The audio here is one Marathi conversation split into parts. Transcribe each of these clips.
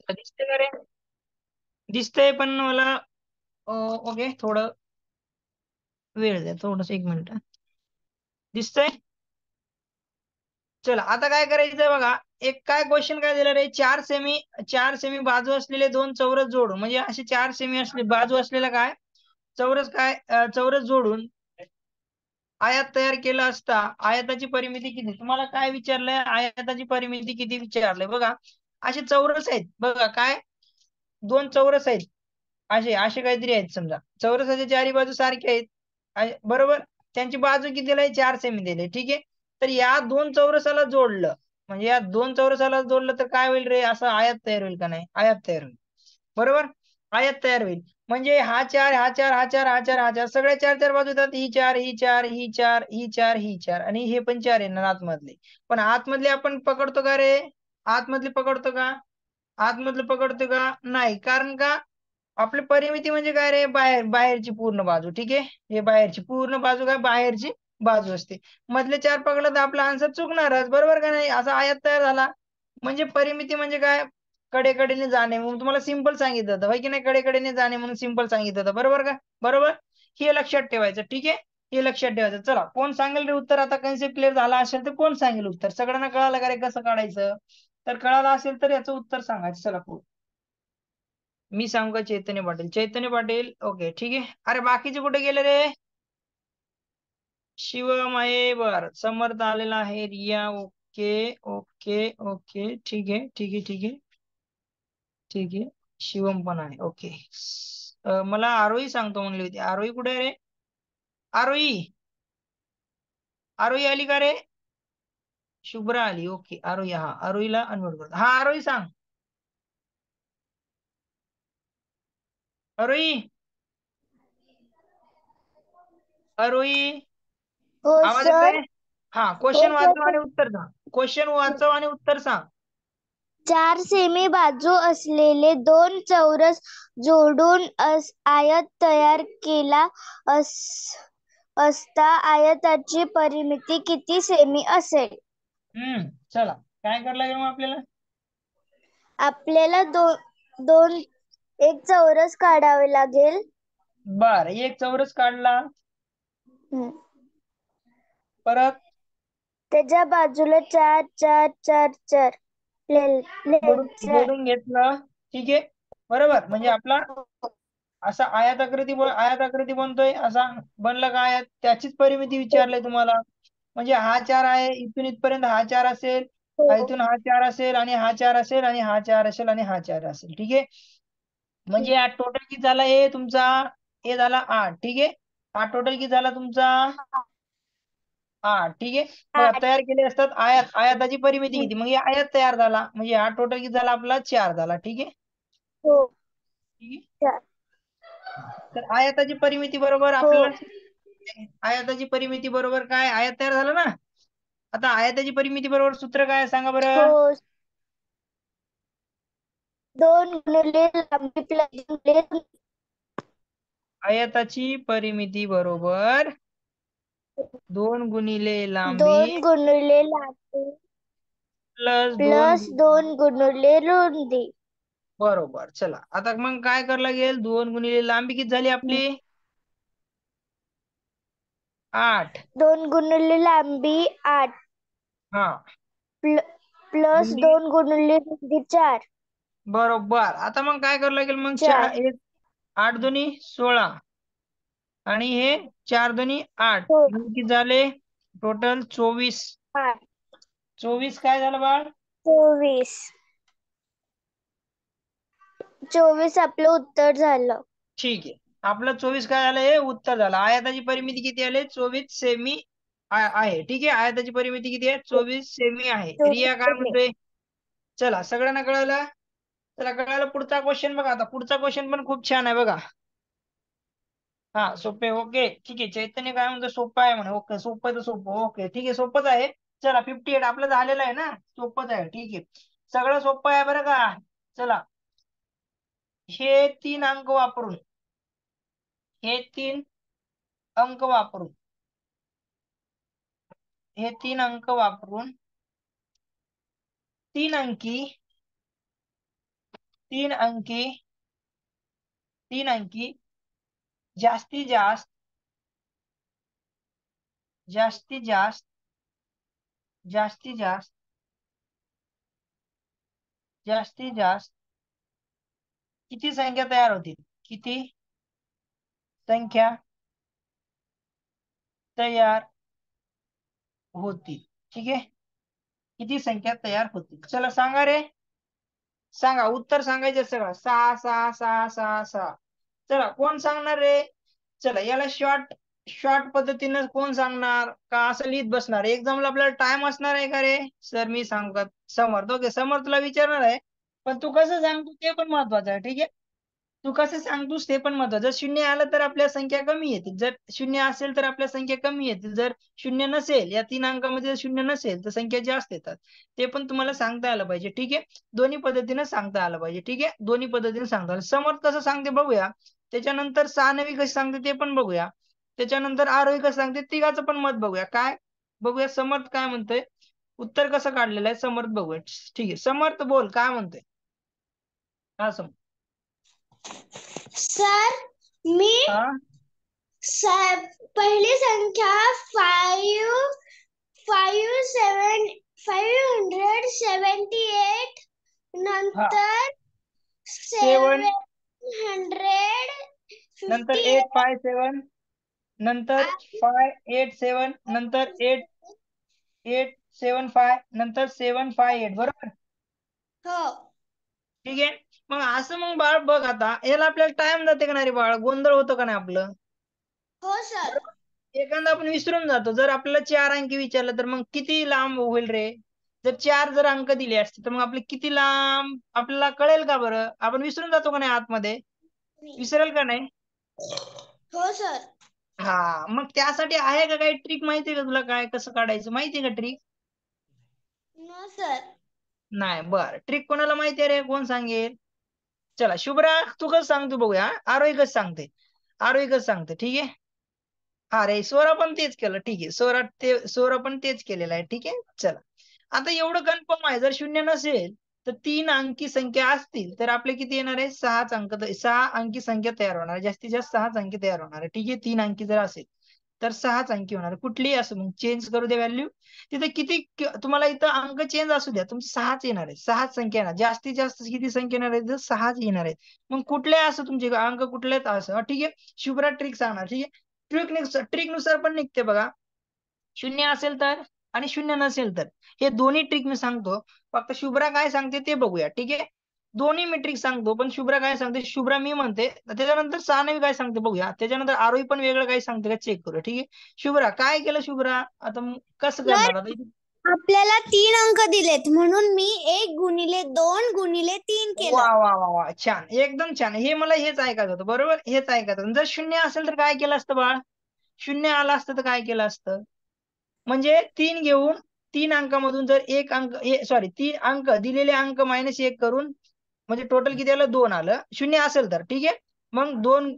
दिसतंय का रे? दिसतंय पण मला ओके थोडं वेळ द्या, थोडस 1 मिनिट. दिसतंय? चला आता काय करायचंय बघा. एक काय क्वेश्चन काय दिलं रे, चार सेमी बाजू असलेले दोन चौरस जोडून, म्हणजे असे 4 सेमी असले बाजू असलेला काय चौरस जोडून आयत तयार केला असता आयताची परिमिती किती? तुम्हाला काय विचारलंय? आयताची परिमिती किती विचारलंय बघा. असे चौरस आहेत बघा, काय दोन चौरस आहेत, असे असे काहीतरी आहेत. समजा चौरसाच्या चारी बाजू सारख्या आहेत, बरोबर. त्यांची बाजू किती दिली? 4 सेमी दिले, ठीक आहे. तर या दोन चौरसाला जोडलं, म्हणजे या दोन चौरसाला जोडलं तर काय होईल रे? असं आयत तयार होईल का नाही? आयत तयार होईल, बरोबर. आयत तयार होईल. म्हणजे हा चार, हा चार, हा चार, हा चार, हा चार, सगळ्या चार चार बाजू येतात. ही चार, ही चार, ही चार, ही चार, ही चार, आणि हे पण चार आहे ना आतमधले. पण आतमधले आपण पकडतो का रे? आतमधले पकडतो का? आतमधलं पकडतो का? नाही. कारण का? आपली परिमिती म्हणजे काय रे? बाहेरची पूर्ण बाजू, ठीक आहे. हे बाहेरची पूर्ण बाजू, काय बाहेरची बाजू असते. मधले चार पकडलं तर आपला आन्सर चुकणारच, बरोबर का नाही? असा आयत तयार झाला. म्हणजे परिमिती म्हणजे काय? कडेकडेने जाणे. म्हणून तुम्हाला सिंपल सांगितलं होतं, होय की नाही? कडेकडेने जाणे म्हणून सिंपल सांगितलं होतं, बरोबर का? बरोबर. हे लक्षात ठेवायचं, ठीक आहे. हे लक्षात ठेवायचं. चला, कोण सांगेल रे उत्तर? आता कन्सेप्ट क्लिअर झाला असेल तर कोण सांगेल उत्तर? सगळ्यांना कळालं का रे कसं काढायचं? तर कळालं असेल तर याचं उत्तर सांगायचं. चला पुढे. मी सांगू का? चैतन्य पाटील. चैतन्य पाटील, ओके, ठीक आहे. अरे बाकीचे कुठे गेले रे? शिवम आहे, बर. समर्थ आलेला आहे. रिया, ओके ओके ओके, ठीक आहे ठीक आहे ठीक आहे ठीक आहे. शिवम पण आहे, ओके. मला आरोही सांगतो म्हणली होती. आरोही कुठे आहे रे? आरोही, आरोही आली का रे? शुभ्रा आली, ओके. आरोही, हा आरोहीला अनम्यूट करतो. हा आरोही सांग. आरोही, आरोही, हो आवाज सर. येतोय? हा, हो क्वेश्चन वाचव सर. आणि उत्तर सांग. क्वेश्चन वाचव आणि उत्तर सांग. 4 सेमी बाजू असलेले दोन चौरस जोडून आयत तयार केला असता आयताची परिमिती किती सेमी असेल? चला, काय करायला लागेल मग आपल्याला? आपल्याला दोन एक चौरस काढावे लागेल. बर, एक चौरस काढला, हम्म. परत त्याच्या बाजूला 4 4 4 4 लिहायचं. जोडून घेतलं, ठीक आहे, बरोबर. म्हणजे आपला असा आयताकृती बनतोय. असा बनला का आयत? त्याचीच परिमिती विचारलंय तुम्हाला. म्हणजे हा 4 आहे, इथून इथपर्यंत हा 4 असेल, इथून हा 4 असेल, आणि हा 4 असेल, आणि हा 4 असेल, आणि हा 4 असेल, ठीक आहे. म्हणजे या टोटल किती झाला? हे तुमचा हे झाला 8, ठीक आहे. हा टोटल किती झाला तुमचा? 8, ठीक आहे. बघा, तयार केले असतात आयताची परिमिती किती? मग हे आयत तयार झाला. म्हणजे हा टोटल किती झाला आपला? 4 झाला, ठीक आहे. हो. ठीक आहे. तर आयताची परिमिती बरोबर हो. आपल्याला, आयताची परिमिती बरोबर काय? आयत तयार झालं ना. आता आयताची परिमिती बरोबर सूत्र काय सांगा बरं? हो. 2 गुणिले लांबी प्लस गुणिले आयताची परिमिती बरोबर 2 गुणिले लांबी 2 गुणिले लांबी प्लस 2 प्लस 2 गुणिले रुंदी. बरोबर. चला, आता मग काय करावं लागेल? 2 गुणिले लांबी किती झाली आपली? 8. 2 गुणिले लांबी 8 हा, प्लस रुंदी 2 गुणिले रुंदी 4. बरोबर. आता मग काय करावं लागेल? मग 4. 8 दोन्ही 16, आणि हे 4 दोन्ही 8, हो. मग किती झाले टोटल? 24. 8. 24 काय झालं बाळ? 24. 24 आपलं उत्तर झालं. ठीक आहे. आपलं 24 काय झालं? हे उत्तर झालं. आयताची परिमिती किती आले? 24 सेमी आहे, ठीक आहे. आयताची परिमिती किती आहे? 24 सेमी आहे. 24 रिया काय सेमी. म्हणतोय? चला, सगळ्यांना कळालं? चला, कळालं. पुढचा क्वेश्चन बघा. आता पुढचा क्वेश्चन पण खूप छान आहे बघा. हा, सोपे, ओके, ठीक आहे. चैतन्य काय म्हणतो? सोपं आहे म्हणे. ओके, सोपं आहे तर सोपं, ओके, ठीक आहे, सोपंच आहे. चला, 58 आपलं झालेलं आहे ना, सोपंच आहे, ठीक आहे. सगळं सोपं आहे बरं का. चला, हे 3 अंक वापरून, हे 3 अंक वापरून, हे 3 अंक वापरून 3 अंकी तीन अंकी जास्तीत जास्त जास्तीत जास्त जास्तीत जास्त जास्तीत जास्त किती संख्या तयार होतील? किती संख्या तयार होतील? ठीक आहे, किती संख्या तयार होतील? चला सांगा रे, सांगा उत्तर सांगायचं सगळं. 6 6 6 6 6. चला कोण सांगणार रे? चला याला शॉर्ट शॉर्ट पद्धतीनं कोण सांगणार का असं लिहित बसणार? एक्झामला आपल्याला टाइम असणार आहे का रे? सर मी सांगत समर्थ. ओके समर्थ तुला विचारणार आहे, पण तू कसं सांगतो ते पण महत्वाचं आहे. ठीक आहे, तू कसं सांगतोस ते पण महत्वाचं. जर शून्य आलं तर आपल्या संख्या कमी येतील, जर शून्य असेल तर आपल्या संख्या कमी येतील, जर शून्य नसेल या 3 अंकामध्ये जर शून्य नसेल तर संख्या जास्त येतात. ते पण तुम्हाला सांगता आलं पाहिजे. ठीक आहे, दोन्ही पद्धतीनं सांगता आलं पाहिजे. ठीक आहे, दोन्ही पद्धतीने सांगता आलं. समर्थ कसं सांगते बघूया, त्याच्यानंतर सानवी कशी सांगते ते पण बघूया, त्याच्यानंतर आरोही कसं सांगते तिघाचं पण मत बघूया. काय बघूया समर्थ काय म्हणतोय, उत्तर कसं काढलेलं आहे समर्थ बघूया. ठीक आहे समर्थ बोल काय म्हणतोय. हा समर्थ. सर मी हा पहिली संख्या 578 हा नंतर 7 नंतर 758 857 नंतर 587 नंतर 8875 नंतर 758 बरोबर. हो ठीक आहे, मग असं मग बाळ बघ आता याला आपल्याला टाइम जाते का नाही रे बाळ? गोंधळ होतो का नाही आपलं? हो सर. बरोबर? एखादा आपण विसरून जातो. जर आपल्याला 4 अंकी विचारलं तर मग किती लांब होईल रे? जर 4 जर अंक दिले असते तर मग आपले किती लांब आपल्याला कळेल का बरं? आपण विसरून जातो का नाही आतमध्ये? विसरेल का नाही? हो सर. हा मग त्यासाठी आहे का काही ट्रिक? माहितीये का तुला काय कसं काढायचं? माहितीये का ट्रिक? No sir. नाही बरं, ट्रिक कोणाला माहिती आहे रे? कोण सांगेल? चला शुभ्रा तू कसं सांगतो बघूया. आरोही कसं सांगते, आरोही कसं सांगते. ठीक आहे, अरे स्वरा पण तेच केलं. ठीक आहे, स्वरा पण तेच केलेलं आहे. ठीक आहे, चला आता एवढं कन्फर्म आहे, जर शून्य नसेल तर 3 अंकी संख्या असतील तर आपले किती येणार आहे? 6 अंकी संख्या तयार होणार आहे. जास्तीत जास्त 6 अंकी तयार होणार आहे. ठीक आहे, 3 अंकी जर असेल तर 6 अंकी होणार आहे. कुठलीही असं मग चेंज करू दे व्हॅल्यू. तिथे किती तुम्हाला इथं अंक चेंज असू द्या, तुमची 6च येणार आहे. 6च संख्या येणार. जास्तीत जास्त किती संख्या येणार आहे? तर 6च येणार आहेत. मग कुठले असं तुमचे अंक कुठलेच असं. ठीक आहे, शुभ्रा ट्रिक सांगणार. ठीक आहे, ट्रिकनुसार पण निघते बघा. शून्य असेल तर आणि शून्य नसेल तर हे दोन्ही ट्रिक मी सांगतो. फक्त शुभ्रा काय सांगते ते बघूया. ठीक आहे, दोन्ही मी ट्रिक सांगतो, पण शुभ्रा काय सांगते, शुभ्रा मी म्हणते त्याच्यानंतर सानवी काय सांगते बघूया, त्याच्यानंतर आरोही पण वेगळं काय सांगते का चेक करूया. ठीक आहे, शुभ्रा काय केलं शुभ्रा? आता कसं सर करणार आता? आपल्याला 3 अंक दिलेत म्हणून मी 1 × 2 × 3 वा केलं. वा वा वा छान, एकदम छान. हे मला हेच ऐकायचं होतं. बरोबर, हेच ऐकायचं होतं. जर शून्य असेल तर काय केलं असतं बाळ? शून्य आलं असतं तर काय केलं असतं? म्हणजे 3 घेऊन 3 अंकामधून जर एक अंक सॉरी 3 अंक दिलेले अंक -1 करून म्हणजे टोटल किती आलं? 2 आलं. शून्य असेल तर ठीक आहे, मग 2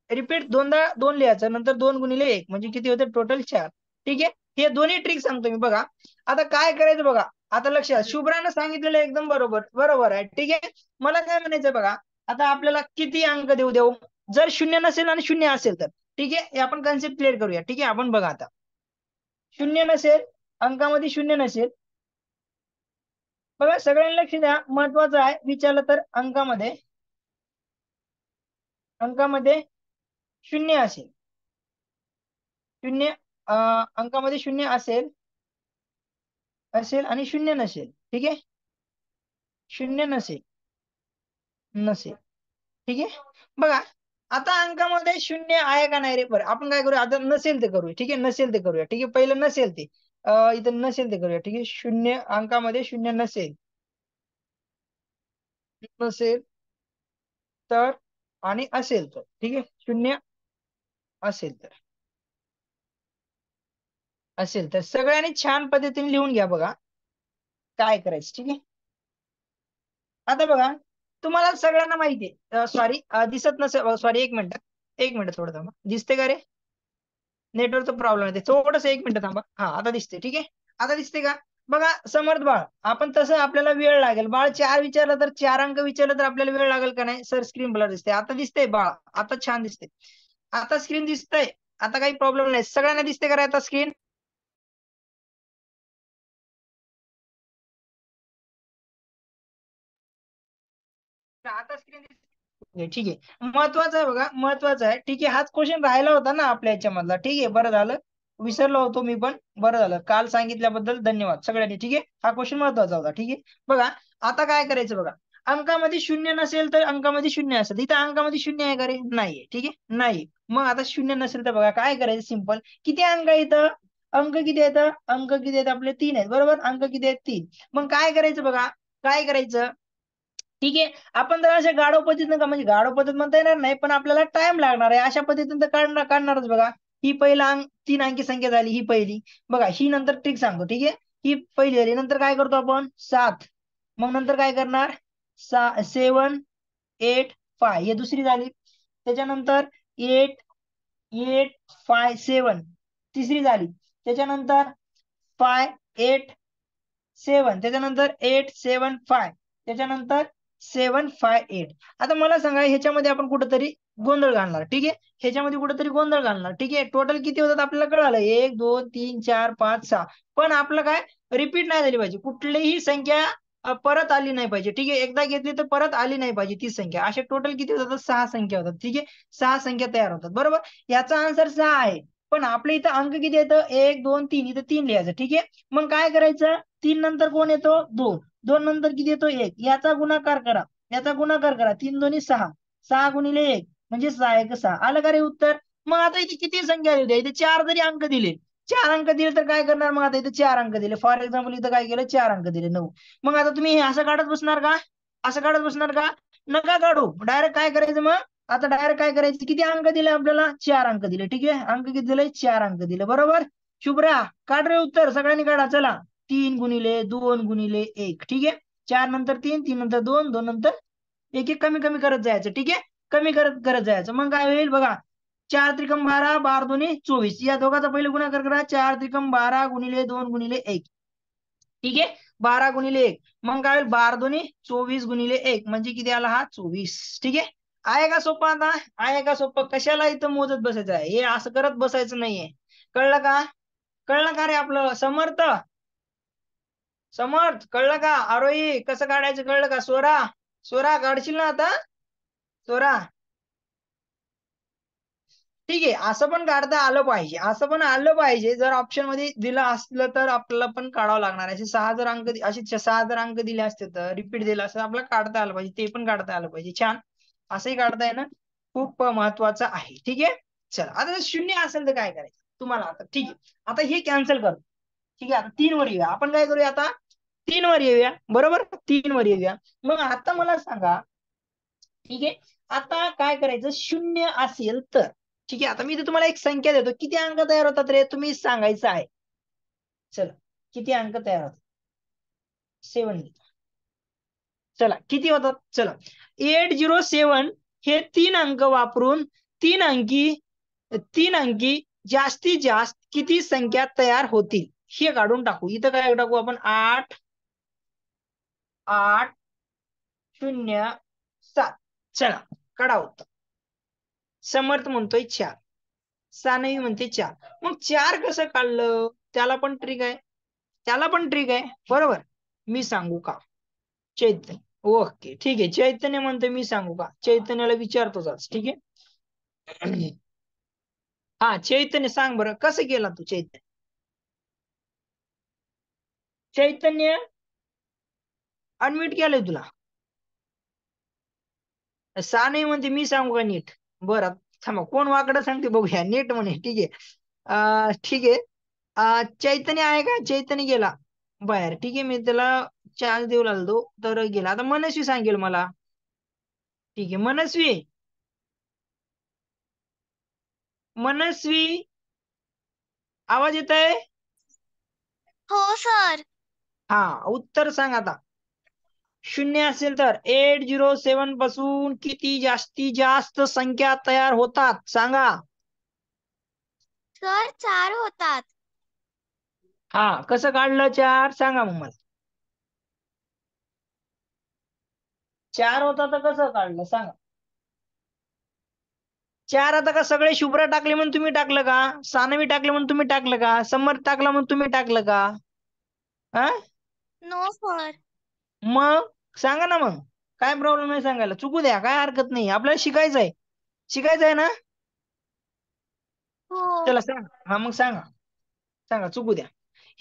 रिपीट दोनदा 2 लिहायचं, नंतर 2 × 1 म्हणजे किती होते? टोटल 4. ठीक आहे, हे दोन्ही ट्रिक सांगतो मी बघा. आता काय करायचं बघा, आता लक्षात शुभ्रानं सांगितलेलं एकदम बरोबर बरोबर आहे. ठीक आहे, मला काय म्हणायचं बघा, आता आपल्याला किती अंक देऊ जर शून्य नसेल आणि शून्य असेल तर. ठीक आहे, हे आपण कन्सेप्ट क्लिअर करूया. ठीक आहे, आपण बघा आता शून्य नसेल, अंकामध्ये शून्य नसेल, बघा सगळ्यांना लक्ष द्या, महत्वाचं आहे. विचारलं तर अंकामध्ये शून्य असेल, शून्य अंकामध्ये शून्य असेल आणि शून्य नसेल. ठीक आहे, शून्य नसेल. ठीक आहे, बघा आता अंकामध्ये शून्य आहे का नाही रे? बरं आपण काय करूया आता, नसेल ते करूया. ठीक आहे, नसेल ते करूया. ठीक आहे, पहिलं नसेल ते इथं नसेल ते करूया. ठीक आहे, शून्य अंकामध्ये शून्य नसेल तर आणि असेल तर. ठीक आहे, शून्य असेल तर सगळ्यांनी छान पद्धतीने लिहून घ्या बघा काय करायचं. ठीक आहे, आता बघा तुम्हाला सगळ्यांना माहिती आहे, सॉरी दिसत नसेल, सॉरी एक मिनिट थोडं थांबा. दिसते का रे? नेटवर्कचा प्रॉब्लेम आहे थोडस, 1 मिनिट थांबा. हा आता दिसते. ठीक आहे, आता दिसते का? बघा समर्थ बाळ, आपण तसं आपल्याला वेळ लागेल. बाळ 4 विचारलं तर 4 अंक विचारलं तर आपल्याला वेळ लागेल का नाही? सर स्क्रीन ब्लर दिसते. आता दिसतंय बाळ, आता छान दिसते. आता स्क्रीन दिसतंय. आता काही प्रॉब्लेम नाही. सगळ्यांना दिसते का रे आता स्क्रीन? आता स्क्रीन दिसते. ठीक आहे. महत्वाचं आहे बघा, महत्वाचं आहे. ठीक आहे, हाच क्वेश्चन राहिला होता ना आपल्या याच्यामधला. ठीक आहे, बरं झालं. विसरलो होतो मी पण. बरं झालं. काल सांगितल्याबद्दल धन्यवाद सगळ्यांनी. ठीक आहे, हा क्वेश्चन महत्वाचा होता. ठीक आहे, बघा आता काय करायचं बघा. अंकामध्ये शून्य नसेल तर अंकामध्ये शून्य असेल. इथं अंकामध्ये शून्य आहे का रे? नाहीये. ठीक आहे, नाही. मग आता शून्य नसेल तर बघा काय करायचं, सिंपल. किती अंक आहे इथं? अंक किती आहेत? अंक किती आहेत आपले? 3 आहेत, बरोबर. अंक किती आहेत? 3. मग काय करायचं बघा, काय करायचं. ठीक आहे, आपण जर अशा गाढव पद्धतीनं का, म्हणजे गाढव पद्धत म्हणता येणार नाही, पण आपल्याला टाइम लागणार आहे अशा पद्धतीनं तर काढणारच बघा. ही पहिला 3 अंकी संख्या झाली, ही पहिली. बघा ही नंतर ट्रिक सांगतो. ठीक आहे, ही पहिली झाली. नंतर काय करतो आपण? 7. मग नंतर काय करणार? 7, 8, 5 ही दुसरी झाली. त्याच्यानंतर 8, 8, 5, 7 तिसरी झाली. त्याच्यानंतर 5, 8, 7 त्याच्यानंतर 8, 7, 5 त्याच्यानंतर 7, 5, 8. आता मला सांगा ह्याच्यामध्ये आपण कुठेतरी गोंधळ घालणार. ठीक आहे, ह्याच्यामध्ये कुठेतरी गोंधळ घालणार. ठीक आहे, टोटल किती होतात आपल्याला कळालं. 1, 2, 3, 4, 5, 6. पण आपलं काय, रिपीट नाही झाली पाहिजे. कुठलीही संख्या परत आली नाही पाहिजे. ठीक आहे, एकदा घेतली तर परत आली नाही पाहिजे ती संख्या. अशा टोटल किती होतात? 6 संख्या होतात. ठीक आहे, 6 संख्या तयार होतात, बरोबर. याचा आन्सर 6 आहे. पण आपल्या इथं अंक किती येतं? 1, 2, 3. इथं 3 लिहायचं. ठीक आहे, मग काय करायचं? 3 नंतर कोण येतो? 2. 2 नंतर किती येतो? 1. याचा गुणाकार करा, याचा गुणाकार करा. 3 दोन्ही 6. 6 गुणिले 1 म्हणजे 6 1 6. आलं का रे उत्तर? मग आता इथे किती संख्या आली होती? इथे 4 जरी अंक दिले, 4 अंक दिले तर काय करणार? मग आता इथे 4 अंक दिले. फॉर एक्झाम्पल इथं काय केलं? 4 अंक दिले, 9. मग आता तुम्ही हे असं काढत बसणार का? असं काढत बसणार का? नका काढू. डायरेक्ट काय करायचं मग? आता डायरेक्ट काय करायचं? किती अंक दिले आपल्याला? 4 अंक दिले. ठीक आहे, अंक किती दिले? 4 अंक दिले, बरोबर. शुभ्रा काढ रे उत्तर, सगळ्यांनी काढा चला. 3 गुणिले 2 गुणिले 1. ठीक आहे, 4 नंतर 3, 3 नंतर 2, 2 नंतर एक एक कमी कमी करत जायचं. ठीक आहे, कमी करत करत जायचं. मग काय होईल बघा. 4 त्रिकम 12, 12 दोन्ही 24. या दोघांचा पहिले गुणाकार करा. 4 त्रिकम 12 गुणिले 2 गुणिले 1. ठीक आहे, 12 गुणिले 1. मग काय होईल? 12 दोन्ही 24 गुणिले 1 म्हणजे किती आला? हा 24. ठीक आहे का सोपं? आता आहे का सोपं? कशाला इथं मोजत बसायचं आहे? हे असं करत बसायचं नाहीये. कळलं का? कळलं का रे आपलं समर्थ? समर्थ कळलं का? आरोही कसं काढायचं कळलं का? स्वरा, स्वरा काढशील ना आता? स्वरा, ठीक आहे, असं पण काढता आलं पाहिजे. असं पण आलं पाहिजे. जर ऑप्शन मध्ये दिलं असलं तर आपल्याला पण काढावं लागणार. असे 6 जर अंक, असे 6 जर अंक दिले असते तर रिपीट दिलं असतं, आपल्याला काढता आलं पाहिजे. ते पण काढता आलं पाहिजे. छान, असंही काढता येणं खूप महत्वाचं आहे. ठीक आहे, चला आता जर शून्य असेल तर काय करायचं तुम्हाला आता? ठीक आहे, आता हे कॅन्सल कर. ठीक आहे, आता 3 वर येऊया. आपण काय करूया आता? 3 वर येऊया, बरोबर. 3 वर येऊया. मग आता मला सांगा, ठीक आहे, आता काय करायचं? शून्य असेल तर, ठीक आहे, आता मी तुम्हाला एक संख्या देतो. किती अंक तयार होतात रे? तुम्ही सांगायचं आहे. चला, किती अंक तयार होतात? 7. चला किती होतात? चला 807 हे 3 अंक वापरून 3 अंकी 3 अंकी जास्तीत जास्त किती संख्या तयार होतील हे काढून टाकू. इथं काय टाकू आपण? 8, 8, 0, 7. चला काढा उत्तर. समर्थ म्हणतोय 4, सानवी म्हणते 4. मग 4 कसं काढलं? त्याला पण ट्रिक आहे, त्याला पण ट्रिक आहे, बरोबर. मी सांगू का? चैतन्य, ओके ठीक आहे. चैतन्य म्हणते मी सांगू का? चैतन्याला विचारतोच आज. ठीक आहे, हा चैतन्य सांग बरं कसं केला तू? चैतन्य, चैतन्य अनम्यूट केलंय तुला. सानवी म्हणते मी सांगू का नीट? बरं थांबा, कोण वाकडं सांगते बघूया. नीट म्हणे. ठीक आहे, ठीक आहे. चैतन्य आहे का? चैतन्य गेला बाहेर. ठीक आहे, मी त्याला चान्स देऊ लागलो तर गेला. आता मनस्वी सांगेल मला. ठीक आहे, मनस्वी, मनस्वी आवाज येत आहे? हो सर. हा, उत्तर सांग आता. शून्य असेल तर 807 पासून किती जास्तीत जास्त संख्या तयार होतात सांगा? सर 4 होतात. हा, कसं काढलं 4 सांगा मग मला. 4 होता तर कसं काढलं सांगा. 4 आता का सगळे शुभ्रा टाकले म्हणून तुम्ही टाकलं का? सानवी टाकले म्हणून तुम्ही टाकलं का? समर्थ टाकला म्हणून तुम्ही टाकलं का? हा, नो सर. मग सांगा ना मग. काय प्रॉब्लेम नाही सांगायला, चुकू द्या, काय हरकत नाही, आपल्याला शिकायचं आहे. शिकायचं आहे ना. हो. चला सांगा, हा मग सांगा. सांगा, चुकू द्या.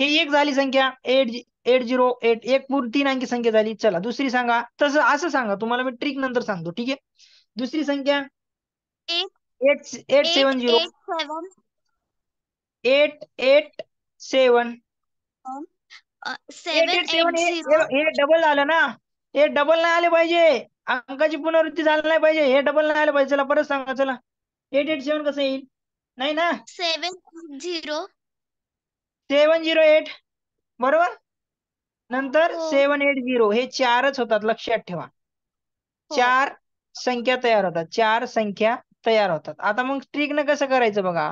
ही एक झाली संख्या 8081, एक पूर्ण 3 अंकी संख्या झाली. चला दुसरी सांगा. तसं असं सांगा, तुम्हाला मी ट्रिक नंतर सांगतो, ठीक आहे. दुसरी संख्या 8 870. 887 887. 887 780. हे डबल झालं ना. हे डबल नाही आले पाहिजे, अंकाची पुनरावृत्ती झाली नाही पाहिजे, हे डबल नाही आले पाहिजे. चला परत सांगा. चला 887 कसं येईल? नाही ना. 780. 708 बरोबर. नंतर हो. 780 हे 4च होतात, लक्षात ठेवा. हो. 4 संख्या तयार होतात, 4 संख्या तयार होतात. आता मग ट्रिकनं कसं करायचं बघा.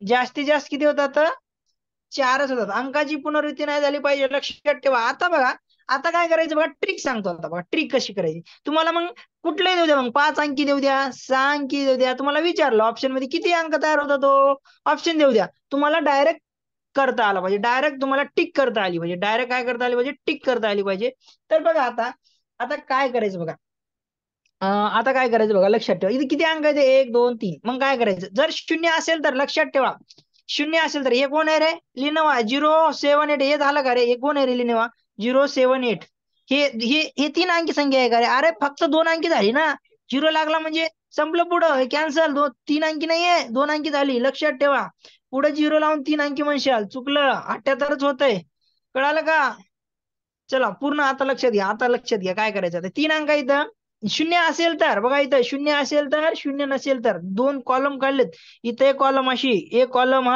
जास्तीत जास्त किती होतात? 4च होतात. अंकाची पुनरावृत्ती नाही झाली पाहिजे, लक्षात ठेवा. आता बघा, आता काय करायचं बघा, ट्रिक सांगतो आता बघा. ट्रिक कशी करायची तुम्हाला. मग कुठले देऊ द्या, मग 5 अंकी देऊ द्या, 6 अंकी देऊ द्या. तुम्हाला विचारलं ऑप्शन मध्ये किती अंक तयार होता, तो ऑप्शन देऊ द्या. तुम्हाला डायरेक्ट करता आला पाहिजे, डायरेक्ट तुम्हाला टिक करता आली पाहिजे. डायरेक्ट काय करता आली पाहिजे? टिक करता आली पाहिजे. तर बघा आता, आता काय करायचं बघा. आता काय करायचं बघा, लक्षात ठेवा. इथे किती अंक आहेत? 1 2 3. मग काय करायचं, जर शून्य असेल तर लक्षात ठेवा, शून्य असेल तर हे कोण आहे रे? लिनोवा 078. हे झालं का रे? हे कोण आहे रे? लिनोवा 078. हे 3 अंकी संख्या आहे का रे? अरे फक्त 2 अंकी झाली ना. 0 लागला म्हणजे संपलं, पुढं कॅन्सल. 3 अंकी नाहीये, 2 अंकी झाली, लक्षात ठेवा. पुढे 0 लावून 3 अंकी म्हणशाल, चुकलं. 78च होतंय, कळालं का? चला पूर्ण आता लक्षात घ्या. आता लक्षात घ्या काय करायचं. आता 3 अंक इथं शून्य असेल तर बघा, इथं शून्य असेल तर, शून्य नसेल तर 2 कॉलम काढलेत. इथं एक कॉलम अशी, एक कॉलम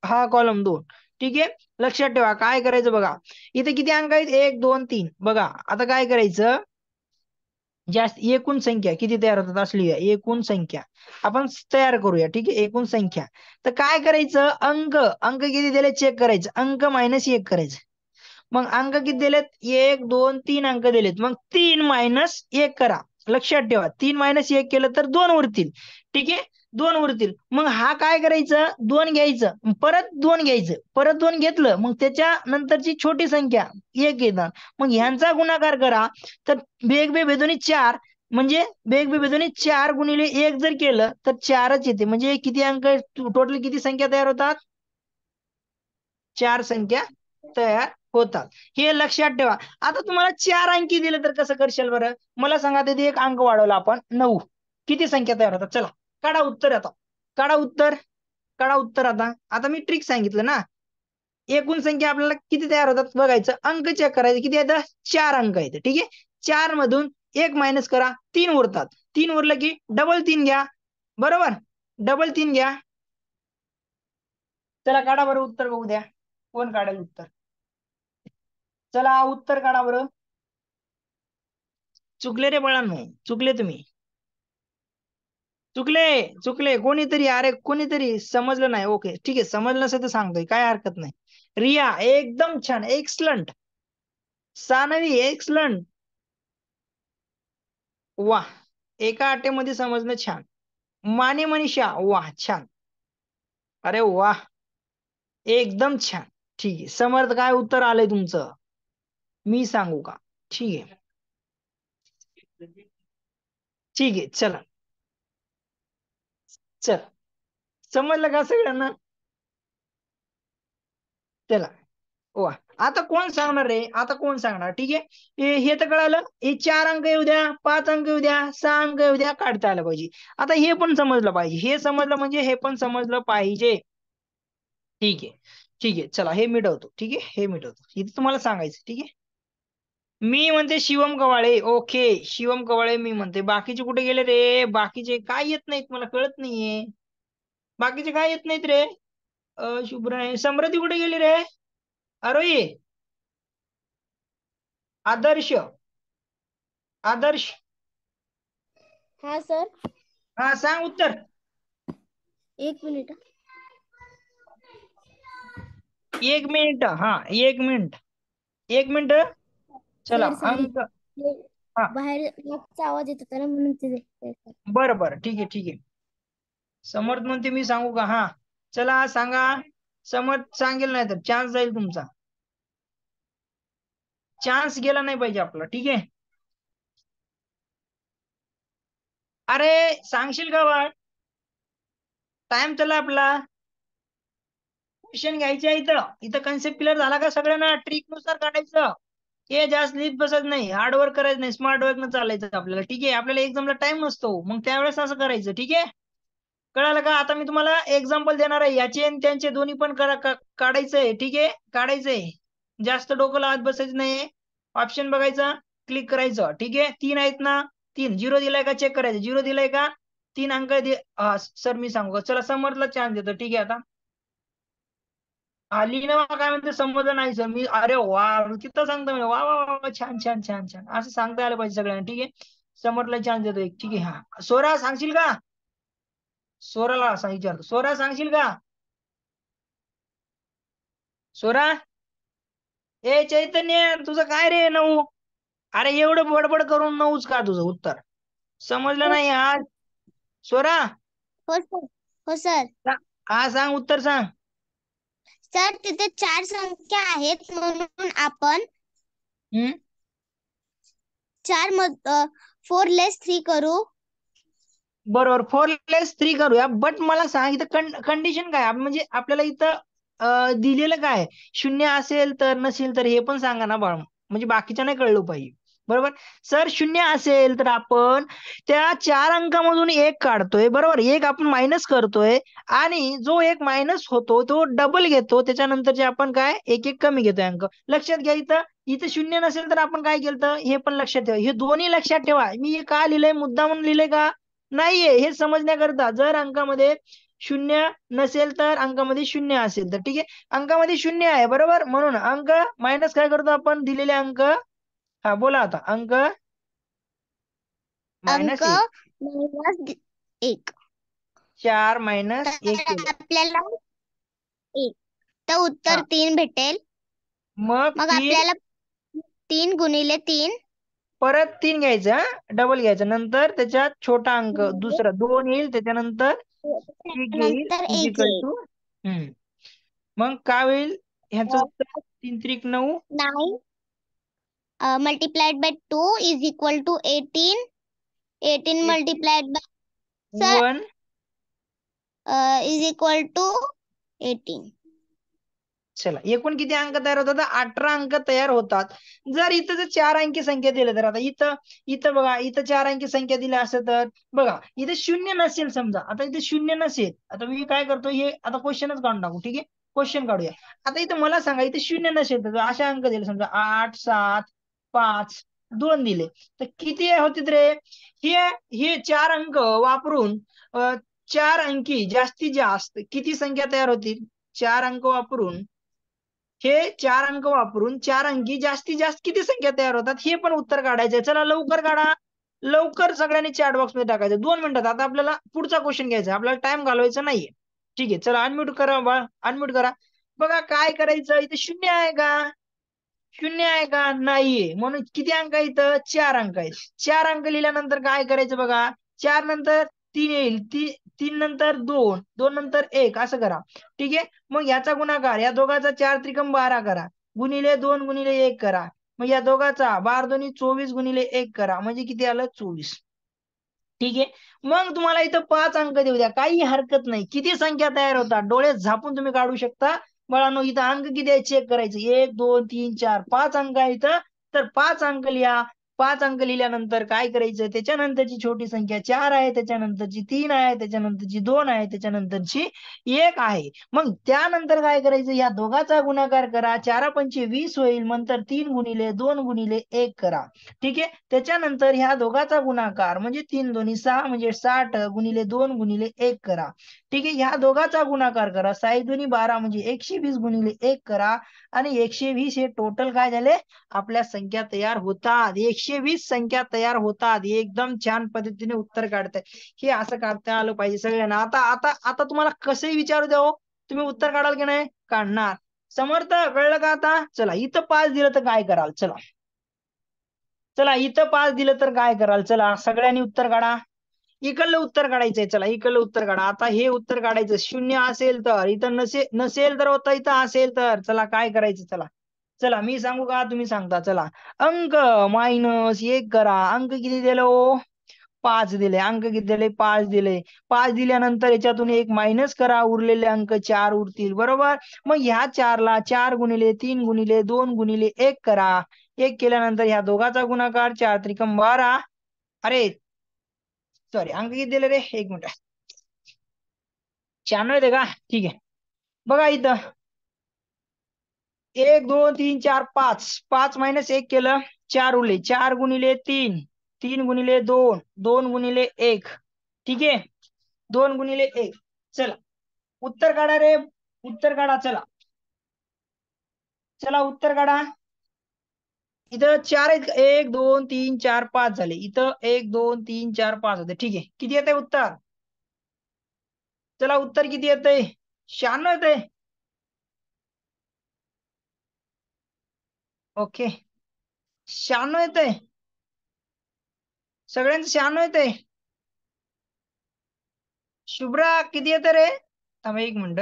हा कॉलम 2. ठीक आहे, लक्षात ठेवा. काय करायचं बघा, इथे किती अंक आहेत? 1 2 3. बघा आता काय करायचं, जास्त एकूण संख्या किती तयार होतात असली एकूण संख्या आपण तयार करूया. ठीक आहे, एकूण संख्या. तर काय करायचं, अंक अंक किती दिले चेक करायचं. अंक -1 करायचं. मग अंक किती दिलेत? 1 2 3 अंक दिलेत. मग 3 - 1 करा. लक्षात ठेवा, 3 - 1 केलं तर 2 उरतील. ठीक आहे, 2 उरतील. मग हा काय करायचं, 2 घ्यायचं, परत 2 घ्यायचं, परत 2 घेतलं, मग त्याच्या नंतरची छोटी संख्या 1 येणार. मग ह्यांचा गुणाकार करा. तर बेग बे बेदोनी 4, म्हणजे बेग बे बेदोनी 4 गुणिले 1 जर केलं तर 4च येते. म्हणजे किती अंक, टोटल किती संख्या तयार होतात? 4 संख्या तयार होतात. हे लक्षात ठेवा. आता तुम्हाला 4 अंकी दिले तर कसं करशाल बरं? मला सांगा. तिथे एक अंक वाढवला आपण 9. किती संख्या तयार होतात? चला काढा उत्तर. आता काढा उत्तर, काढा उत्तर. आता आता मी ट्रिक सांगितलं ना. एकूण संख्या आपल्याला किती तयार होतात बघायचं, अंक चेक करायचे. किती येतं? 4 अंक येते. ठीक आहे, 4 मधून 1 मायनस करा, 3 उरतात. 3 उरलं की डबल 3 घ्या, बरोबर. डबल 3 घ्या. चला काढा बरं उत्तर, बघू द्या कोण काढेल उत्तर. चला उत्तर काढा बरं. चुकले रे बाळांनो, चुकले तुम्ही, चुकले चुकले. कोणीतरी, अरे कोणीतरी समजलं नाही. ओके ठीक आहे, समजलं नसेल तर सांगतोय, काय हरकत नाही. रिया एकदम छान, एक्सलंट. सानवी एक्सलंट. वाह, एका अटेमध्ये समजलं, छान. माने मनीषा वाह छान. अरे वाह, एकदम छान. ठीक आहे, समर्थ काय उत्तर आलंय तुमचं, मी सांगू का? ठीक आहे, ठीक आहे, चला. चल, समजलं का सगळ्यांना? चला वा. आता कोण सांगणार रे? आता कोण सांगणार? ठीक आहे, हे तर कळालं. हे 4 अंक येऊ द्या, 5 अंक येऊ द्या, 6 अंक येऊ द्या, काढता आलं पाहिजे. आता हे पण समजलं पाहिजे. हे समजलं म्हणजे हे पण समजलं पाहिजे. ठीक आहे, ठीक आहे, चला हे मिटवतो. ठीक आहे, हे मिटवतो. इथे तुम्हाला सांगायचं. ठीक आहे, मी म्हणते शिवम कवाळे. ओके, शिवम कवाळे मी म्हणते. बाकीचे कुठे गेले रे? बाकीचे काय येत नाहीत, मला कळत नाहीये. बाकीचे काय येत नाहीत रे? शुभ्र समृद्धी कुठे गेली रे? अरोही, आदर्श, आदर्श. हा सर. हा सांग उत्तर. एक मिनिट. एक मिनिट, हा 1 मिनिट, 1 मिनिट. चला सर सॉरी, अंक. हा बाहेर मागचा आवाज येत होता ना म्हणून ते बरं बरं, ठीक आहे ठीक आहे. समर्थ म्हणते मी सांगू का? हा चला सांगा. समर्थ सांगेल, नाही तर चान्स जाईल तुमचा. चान्स गेला नाही पाहिजे आपला, ठीक आहे. अरे सांगशील का बाळ? टाइम चला आपला. क्वेश्चन घ्यायचे इथं इथं कन्सेप्ट क्लिअर झाला का सगळ्यांना? ट्रिक नुसार काढायचं. हे जास्त लिहित बसत नाही, हार्ड वर्क करायचं नाही, स्मार्ट वर्क न चालायचं आपल्याला, ठीक आहे. आपल्याला एक्झामला टाइम नसतो, मग त्यावेळेस असं करायचं, ठीक आहे. कळालं का? आता मी तुम्हाला एक्झाम्पल देणार आहे, याचे आणि त्यांचे दोन्ही पण काढायचंय, ठीक आहे. काढायचंय, जास्त डोकं लावत बसायचं नाही. ऑप्शन बघायचा, क्लिक करायचं, ठीक आहे. 3 आहेत ना, 3 0 दिलाय का चेक करायचं. 0 दिलाय का? 3 अंक सर मी सांगू का? चला समर्थला चान्स देतो, ठीक आहे. आता आली ना, काय म्हणते समजलं नाही सर मी. अरे वा, तिथं सांगतो मी, वा वा वा, छान छान छान छान, असं सांगता आलं पाहिजे सगळ्यांना, ठीक आहे. समर्थला चान्स देतो एक, ठीक आहे. हा सोरा सांगशील का? सोराला विचारतो, सोरा सांगशील का? सोरा, ए चैतन्य, तुझं काय रे 9? अरे एवढं बडबड करून 9च का तुझं उत्तर? समजलं नाही आज? सोरा, हो सर. हो सर. हा सांग, उत्तर सांग. सर तिथे 4 संख्या आहेत म्हणून आपण हम्म 4 लेस 3 करू. बरोबर, 4 लेस 3 करूया. बट मला सांग इथं कंडिशन काय म्हणजे आपल्याला इथं दिलेलं काय? 0 असेल तर, नसेल तर, हे पण सांगा ना बाळ, म्हणजे बाकीच्या नाही कळलं पाहिजे. बरोबर. सर 0 असेल तर आपण त्या 4 अंकामधून 1 काढतोय, बरोबर. 1 आपण मायनस करतोय आणि जो 1 मायनस होतो तो डबल घेतो, त्याच्यानंतरचे आपण काय एक एक कमी घेतोय अंक. लक्षात घ्या, इथं इथं 0 नसेल तर आपण काय केलं हे पण लक्षात ठेवा. हे दोन्ही लक्षात ठेवा. मी हे का लिहिलंय, मुद्दा म्हणून लिहिलंय का? नाहीये, हे समजण्याकरता. जर अंकामध्ये 0 नसेल तर, अंकामध्ये 0 असेल तर, ठीक आहे. अंकामध्ये 0 आहे, बरोबर, म्हणून अंक मायनस काय करतो आपण? दिलेले अंक. हा बोला आता, अंक अंक -1. -1. 4 - 1 तर केलं, आपल्याला 1, तर उत्तर हा. 3 भेटेल. मग मग 3 आपल्याला 3 गुणिले 3 परत 3 घ्यायचं, डबल घ्यायचं. नंतर त्याच्यात छोटा अंक दुसरा 2 येईल, त्याच्यानंतर 1 येईल, नंतर 1 इजिकल येईल. टू. मग काय होईल ह्याचं उत्तर? 3 त्रिक 9. 9 multiplied by 2 is equal to 18. 18 multiplied by, sir, 1 is equal to 18. चला, एकूण किती अंक तयार होतात? 18 अंक तयार होतात. जर इथं जर 4 अंकी संख्या दिल्या तर, आता इथं इथं बघा, इथं 4 अंकी संख्या दिल्या असेल तर बघा, इथे 0 नसेल समजा. आता इथे 0 नसेल, आता मी काय करतो, हे आता क्वेश्चनच काढून टाकू, ठीक आहे. क्वेश्चन काढूया. आता इथं मला सांगा, इथे 0 नसेल तर असे अंक दिले समजा 8 7 5 2 दिले, तर किती होतील रे? हे 4 अंक वापरून 4 अंकी जास्तीत जास्त किती संख्या तयार होतील? 4 अंक वापरून, हे 4 अंक वापरून 4 अंकी जास्तीत जास्त किती संख्या तयार होतात, हे पण उत्तर काढायचंय. चला लवकर काढा, लवकर सगळ्यांनी चॅट बॉक्स मध्ये टाकायचं. 2 मिनिटात आता आपल्याला पुढचा क्वेश्चन घ्यायचा, आपल्याला टाइम घालवायचा नाहीये, ठीक आहे. चला अनम्यूट करा बाळ, अनम्यूट करा. बघा काय करायचं, इथे 0 आहे का? 0 आहे का? नाहीये, म्हणून किती अंक आहे इथं? 4 अंक आहेत. 4 अंक लिहिल्यानंतर काय करायचं बघा, 4 नंतर 3 येईल, 3 नंतर 2, 2 नंतर 1, असं करा, ठीक आहे. मग याचा गुणाकार, या दोघाचा 4 त्रिकम 12 करा, गुणिले 2 गुणिले 1 करा. मग या दोघाचा 12 दोन्ही 24 गुणिले 1 करा, म्हणजे किती आलं? 24, ठीक आहे. मग तुम्हाला इथं 5 अंक देऊ द्या, काही हरकत नाही. किती संख्या तयार होतात डोळे झापून तुम्ही काढू शकता. बाळांनो इथं अंक किती आहे चेक करायचं. 1 2 3 4 5 अंक आहे इथं, तर 5 अंक लिहा. 5 अंक लिहिल्यानंतर काय करायचं, त्याच्यानंतरची छोटी संख्या 4 आहे, त्याच्यानंतरची 3 आहे, त्याच्यानंतरची 2 आहे, त्याच्यानंतरची 1 आहे. मग त्यानंतर काय करायचं, या दोघाचा गुणाकार करा, 4 पंचे 20 होईल, नंतर 3 गुणिले 2 गुणिले 1 करा, ठीक आहे. त्याच्यानंतर ह्या दोघाचा गुणाकार म्हणजे 3 दोन्ही 6 म्हणजे 60 गुणिले 2 गुणिले 1 करा, ठीक आहे. ह्या दोघाचा गुणाकार करा, 6 दोन्ही 12 म्हणजे 120 गुणिले 1 करा, आणि 120 हे टोटल काय झाले आपल्या संख्या तयार होतात. 120 संख्या तयार होतात. एकदम छान पद्धतीने उत्तर काढताय. हे असं काढता आलं पाहिजे सगळ्यांना. आता आता आता तुम्हाला कसंही विचारू द्या हो, तुम्ही उत्तर काढाल की नाही? काढणार. समर्थ कळलं का आता? चला इथं 5 दिलं तर काय कराल? चला चला इथं 5 दिलं तर काय कराल? चला सगळ्यांनी उत्तर काढा. इकडलं उत्तर काढायचंय. चला इकडलं उत्तर काढा. आता हे उत्तर काढायचं. 0 असेल तर, इथं नसेल तर होता, इथं असेल तर. चला काय करायचं? चला चला मी सांगू का तुम्ही सांगता? चला अंक -1 करा. अंक किती दिले हो? 5 दिले. अंक किती दिले? 5 दिले. 5 दिल्यानंतर याच्यातून 1 मायनस करा. उरलेले अंक 4 उरतील. बरोबर. मग ह्या 4ला 4 गुणिले 3 गुणिले 2 गुणिले 1 करा. 1 केल्यानंतर ह्या दोघाचा गुणाकार 4 त्रिकम 12. अरे सॉरी, अंक किती दिले रे? 1 मिनिट. 96 येते का? ठीक आहे. बघा इथं 1 2 3 4 5. 5 मायनस 1 केलं, 4 उरले. 4 गुणिले 3, 3 गुणिले 2, 2 गुणिले 1. ठीक आहे. 2 गुणिले 1. चला उत्तर काढा रे. उत्तर काढा. चला चला उत्तर काढा. इथं 4 आहेत. 1 2 3 4 5 झाले. इथं 1 2 3 4 5 होते. ठीक आहे. किती येते उत्तर? चला उत्तर किती येतंय? 96 येते. ओके, 96 येतंय. सगळ्यांचं 96 येतंय. शुभ्रा किती येतं रे? थांब 1 मिनिट.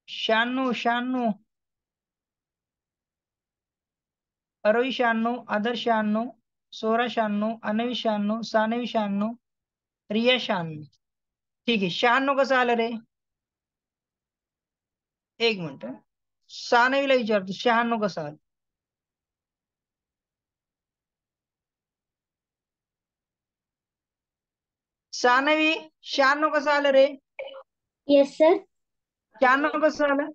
शहाण्णव 96, अरवी 96, आदर्श 96, सोरा 96, अनवी 96, सानवी 96, रिया 96. ठीक आहे. 96 कसं आलं रे? 1 मिनिट. सानवीला विचारतो 96 कसं आलं? सानवी 96 कसं आलं रे? Yes sir. 96 कसं आलं?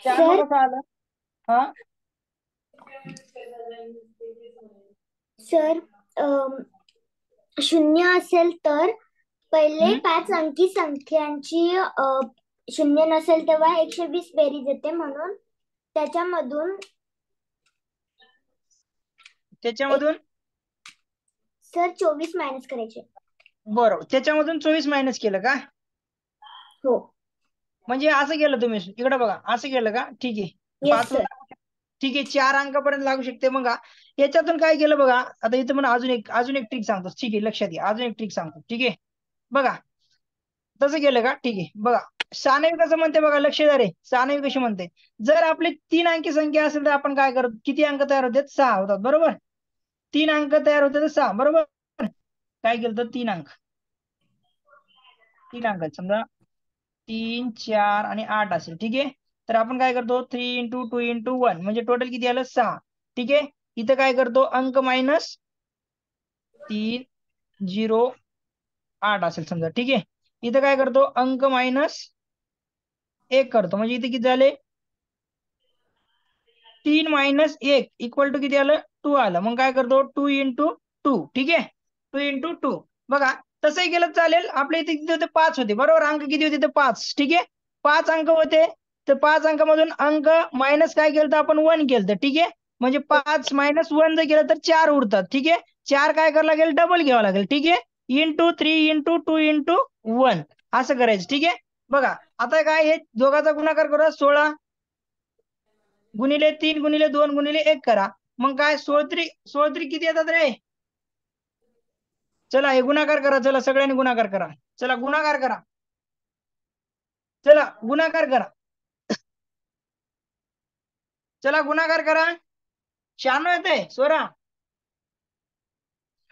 96 सर कसं आलं? हा सर 0 असेल तर पहिले 5 अंकी संख्यांची 0 नसेल तेव्हा 120 बेरीज येते, म्हणून त्याच्यामधून सर 24 मायनस करायचे. बरोबर. त्याच्यामधून 24 मायनस केलं का? हो. म्हणजे असं केलं तुम्ही. इकडे बघा, असं केलं का? ठीक आहे. Yes sir. ठीक आहे. 4 अंकापर्यंत लागू शकते. मग याच्यातून काय केलं बघा. आता इथं म्हणा अजून एक ट्रिक सांगतो. ठीक आहे, लक्षात घ्या. अजून एक ट्रिक सांगतो. ठीक आहे. बघा तसं केलं का? ठीक आहे. बघा सानवी कसं म्हणते बघा, लक्ष द्या रे. सानवी कशी म्हणते? जर आपली 3 अंकी संख्या असेल तर आपण काय करतो? किती अंक तयार होतात? 6 होतात. बरोबर. 3 अंक तयार होतात 6. बरोबर. काय केलं तर 3 अंक. 3 अंक समजा 3 4 आणि 8 असेल. ठीक आहे. तर आपण काय करतो? 3 × 2 × 1 म्हणजे टोटल किती आलं? 6. ठीक आहे. इथं काय करतो? अंक मायनस 3 0 8 असेल समजा. ठीक आहे. इथं काय करतो? अंक मायनस 1 करतो. म्हणजे इथे किती झाले? 3 मायनस 1 इक्वल टू किती आलं? 2 आलं. मग काय करतो? 2 × 2. ठीक आहे. 2 × 2. बघा तसंही केलं चालेल. आपल्या इथे किती होते? 5 होते. बरोबर. अंक किती होते? 5. ठीक आहे. 5 अंक होते. तर 5 अंकामधून अंक मायनस काय केलं तर आपण 1 केलं. ठीक आहे. म्हणजे 5 मायनस 1 जर केलं तर 4 उरतात. ठीक आहे. 4 काय करावं लागेल? डबल घ्यावं लागेल. ठीक आहे. इंटू 3 × 2 × 1 असं करायचं. ठीक आहे. बघा आता काय हे दोघाचा गुणाकार करा. 16 गुणिले 3 गुणिले 2 गुणिले 1 करा. मग काय 16 किती येतात रे? चला हे गुणाकार करा. चला सगळ्यांनी गुणाकार करा. चला गुणाकार करा. चला गुणाकार करा. चला गुणाकार करा. 96 येते सोरा.